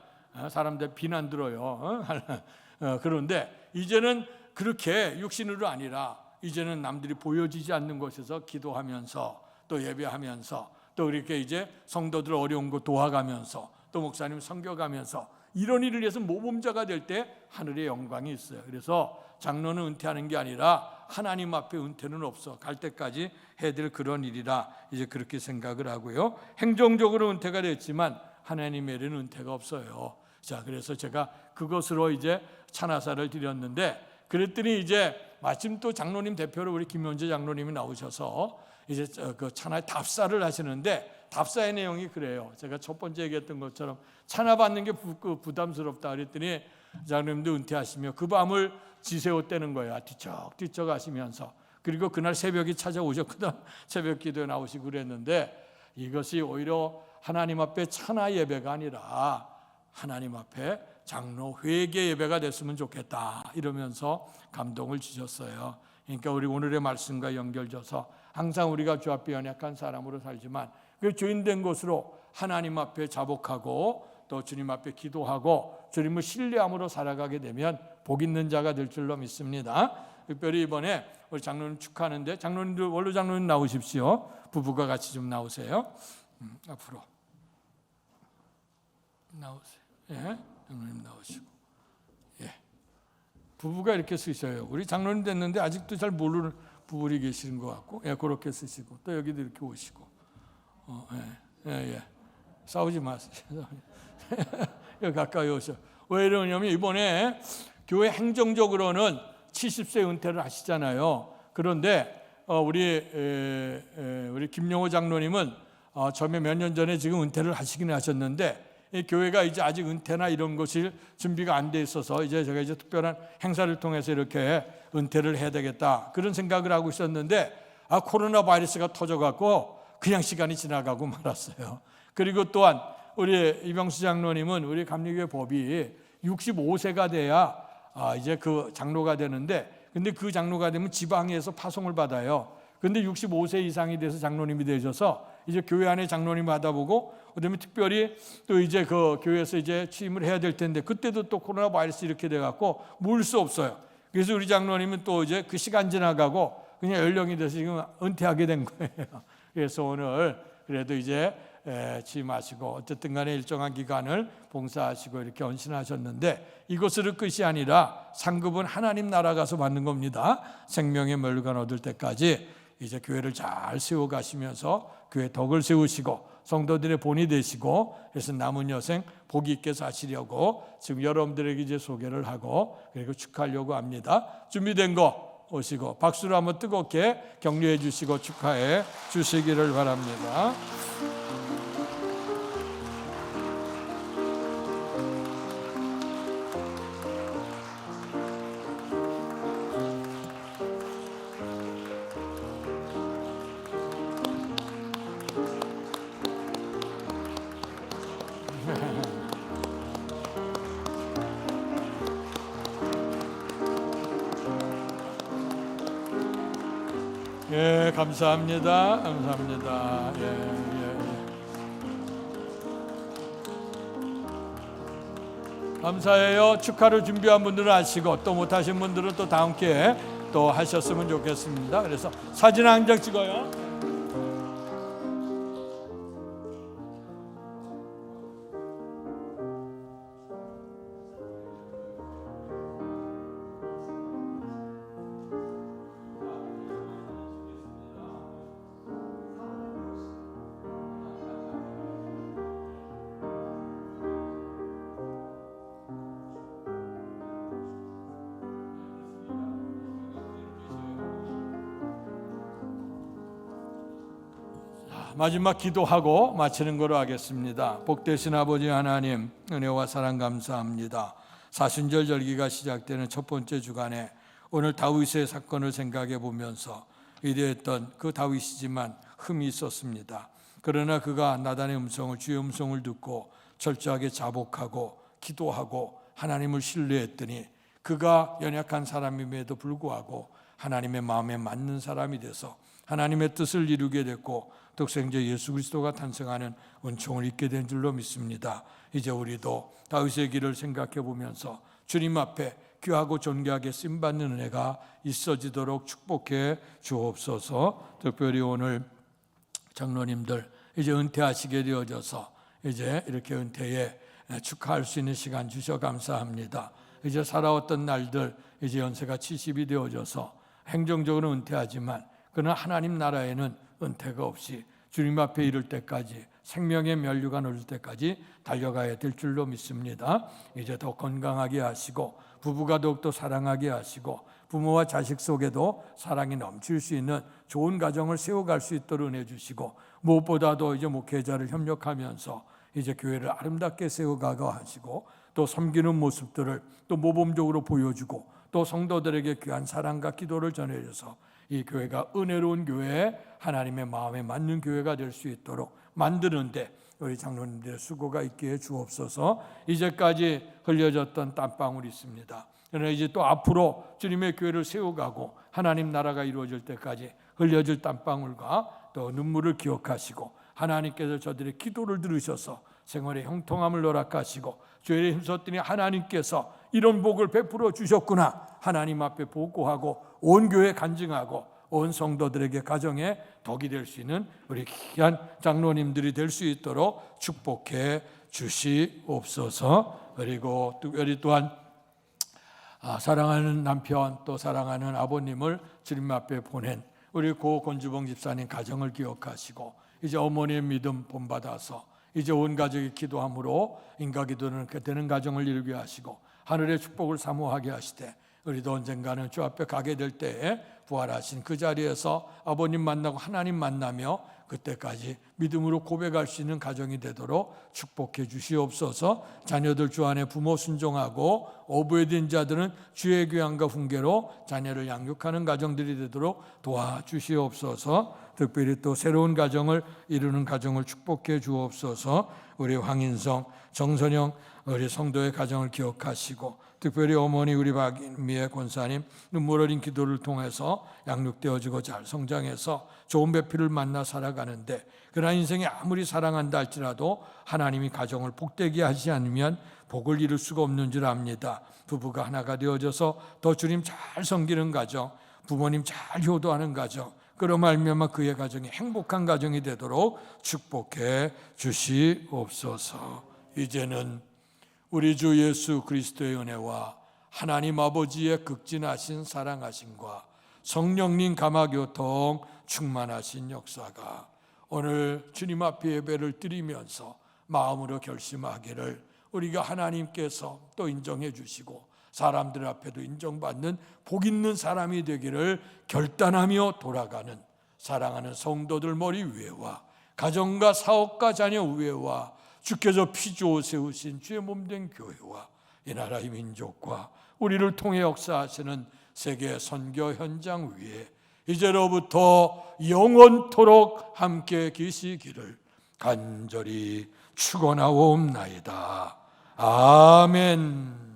사람들 비난 들어요. 그런데 이제는 그렇게 육신으로 아니라 이제는 남들이 보여지지 않는 곳에서 기도하면서 또 예배하면서 또 이렇게 이제 성도들 어려운 거 도와가면서 또 목사님 섬겨가면서 이런 일을 위해서 모범자가 될 때 하늘의 영광이 있어요. 그래서 장로는 은퇴하는 게 아니라 하나님 앞에 은퇴는 없어. 갈 때까지 해야 될 그런 일이라 이제 그렇게 생각을 하고요. 행정적으로 은퇴가 됐지만 하나님에게는 은퇴가 없어요. 자, 그래서 제가 그것으로 이제 찬하사를 드렸는데 그랬더니 이제 마침 또 장로님 대표로 우리 김현재 장로님이 나오셔서 이제 그 찬하 답사를 하시는데 답사의 내용이 그래요. 제가 첫 번째 얘기했던 것처럼 찬하 받는 게 부담스럽다 그랬더니 장로님도 은퇴하시며 그 밤을 지새웠다는 거예요. 뒤척뒤척 하시면서. 그리고 그날 새벽이 찾아오셨거든. 새벽 기도에 나오시고 그랬는데 이것이 오히려 하나님 앞에 찬하 예배가 아니라 하나님 앞에 장로 회개 예배가 됐으면 좋겠다 이러면서 감동을 주셨어요. 그러니까 우리 오늘의 말씀과 연결져서 항상 우리가 주 앞에 연약한 사람으로 살지만 그 주인된 것으로 하나님 앞에 자복하고 또 주님 앞에 기도하고 주님을 신뢰함으로 살아가게 되면 복 있는 자가 될 줄로 믿습니다. 특별히 이번에 우리 장로님 축하하는데 장로님들 원로 장로님 나오십시오. 부부가 같이 좀 나오세요. 앞으로 나오세요. 예, 장로님 나오시고. 예, 부부가 이렇게 쓰셔요. 우리 장로님 됐는데 아직도 잘 모르는 부부이 계시는 것 같고, 예, 그렇게 쓰시고 또 여기도 이렇게 오시고. 예. 싸우지 마세요. 여기 가까이 오셔. 왜 이러냐면 이번에 교회 행정적으로는 70세 은퇴를 하시잖아요. 그런데 우리 김용호 장로님은 처음에 몇 년 전에 지금 은퇴를 하시긴 하셨는데 이 교회가 이제 아직 은퇴나 이런 것이 준비가 안 돼 있어서 이제 제가 이제 특별한 행사를 통해서 이렇게 은퇴를 해야 되겠다 그런 생각을 하고 있었는데 코로나 바이러스가 터져갖고 그냥 시간이 지나가고 말았어요. 그리고 또한 우리 이병수 장로님은 우리 감리교회 법이 65세가 돼야 이제 그 장로가 되는데 근데 그 장로가 되면 지방에서 파송을 받아요. 근데 65세 이상이 돼서 장로님이 되셔서 이제 교회 안에 장로님 받아보고 그다음에 특별히 또 이제 그 교회에서 이제 취임을 해야 될 텐데 그때도 또 코로나 바이러스 이렇게 돼갖고 모일 수 없어요. 그래서 우리 장로님은 또 이제 그 시간 지나가고 그냥 연령이 돼서 지금 은퇴하게 된 거예요. 그래서 오늘 그래도 이제 취임하시고 어쨌든 간에 일정한 기간을 봉사하시고 이렇게 헌신하셨는데 이것으로 끝이 아니라 상급은 하나님 나라 가서 받는 겁니다. 생명의 멸관 얻을 때까지 이제 교회를 잘 세워가시면서 교회 덕을 세우시고 성도들의 본이 되시고 그래서 남은 여생 복이 있게 사시려고 지금 여러분들에게 이제 소개를 하고 그리고 축하하려고 합니다. 준비된 거 오시고 박수로 한번 뜨겁게 격려해 주시고 축하해 주시기를 바랍니다. 예, 감사합니다. 감사합니다. 예. 감사해요. 축하를 준비한 분들은 아시고 또 못하신 분들은 또 다음 기회에 또 하셨으면 좋겠습니다. 그래서 사진 한 장 찍어요. 마지막 기도하고 마치는 거로 하겠습니다. 복되신 아버지 하나님 은혜와 사랑 감사합니다. 사순절 절기가 시작되는 첫 번째 주간에 오늘 다윗의 사건을 생각해 보면서 위대했던 그 다윗이지만 흠이 있었습니다. 그러나 그가 나단의 음성을 주의 음성을 듣고 철저하게 자복하고 기도하고 하나님을 신뢰했더니 그가 연약한 사람임에도 불구하고 하나님의 마음에 맞는 사람이 돼서 하나님의 뜻을 이루게 됐고 독생자 예수 그리스도가 탄생하는 은총을 잊게 된 줄로 믿습니다. 이제 우리도 다윗의 길을 생각해 보면서 주님 앞에 귀하고 존귀하게 쓰임받는 은혜가 있어지도록 축복해 주옵소서. 특별히 오늘 장로님들 이제 은퇴하시게 되어져서 이제 이렇게 은퇴에 축하할 수 있는 시간 주셔 감사합니다. 이제 살아왔던 날들 이제 연세가 70이 되어져서 행정적으로 은퇴하지만 그러나 하나님 나라에는 은퇴가 없이 주님 앞에 이를 때까지 생명의 면류관 오를 때까지 달려가야 될 줄로 믿습니다. 이제 더 건강하게 하시고 부부가 더욱더 사랑하게 하시고 부모와 자식 속에도 사랑이 넘칠 수 있는 좋은 가정을 세워갈 수 있도록 은혜 주시고 무엇보다도 이제 목회자를 협력하면서 이제 교회를 아름답게 세워가게 하시고 또 섬기는 모습들을 또 모범적으로 보여주고 또 성도들에게 귀한 사랑과 기도를 전해줘서 이 교회가 은혜로운 교회, 하나님의 마음에 맞는 교회가 될 수 있도록 만드는데 우리 장로님들의 수고가 있기에 주옵소서. 이제까지 흘려졌던 땀방울이 있습니다. 그러나 이제 또 앞으로 주님의 교회를 세워가고 하나님 나라가 이루어질 때까지 흘려질 땀방울과 또 눈물을 기억하시고 하나님께서 저들의 기도를 들으셔서 생활의 형통함을 허락하시고 죄에 힘썼더니 하나님께서 이런 복을 베풀어 주셨구나 하나님 앞에 보고하고 온 교회 간증하고 온 성도들에게 가정에 덕이 될 수 있는 우리 귀한 장로님들이 될 수 있도록 축복해 주시옵소서. 그리고 특별히 또한 사랑하는 남편 또 사랑하는 아버님을 주님 앞에 보낸 우리 고 권주봉 집사님 가정을 기억하시고 이제 어머니의 믿음 본받아서 이제 온 가족이 기도함으로 인가기도는 되는 가정을 이루게 하시고 하늘의 축복을 사모하게 하시되 우리도 언젠가는 주 앞에 가게 될 때에 부활하신 그 자리에서 아버님 만나고 하나님 만나며 그때까지 믿음으로 고백할 수 있는 가정이 되도록 축복해 주시옵소서. 자녀들 주 안에 부모 순종하고 어부에 자들은 주의 교양과 훈계로 자녀를 양육하는 가정들이 되도록 도와주시옵소서. 특별히 또 새로운 가정을 이루는 가정을 축복해 주옵소서. 우리 황인성, 정선영 우리 성도의 가정을 기억하시고 특별히 어머니 우리 박인미의 권사님 눈물 어린 기도를 통해서 양육되어지고 잘 성장해서 좋은 배필을 만나 살아가는데 그러나 인생에 아무리 사랑한다 할지라도 하나님이 가정을 복되게 하지 않으면 복을 이룰 수가 없는 줄 압니다. 부부가 하나가 되어져서 더 주님 잘 섬기는 가정, 부모님 잘 효도하는 가정, 그로 말미암아 그의 가정이 행복한 가정이 되도록 축복해 주시옵소서. 이제는 우리 주 예수 그리스도의 은혜와 하나님 아버지의 극진하신 사랑하심과 성령님 감화교통 충만하신 역사가 오늘 주님 앞에 예배를 드리면서 마음으로 결심하기를 우리가 하나님께서 또 인정해 주시고 사람들 앞에도 인정받는 복 있는 사람이 되기를 결단하며 돌아가는 사랑하는 성도들 머리 위에와 가정과 사업과 자녀 위에와 주께서 피주어 세우신 주의 몸된 교회와 이 나라의 민족과 우리를 통해 역사하시는 세계 선교 현장 위에 이제로부터 영원토록 함께 계시기를 간절히 축원하옵나이다. 아멘.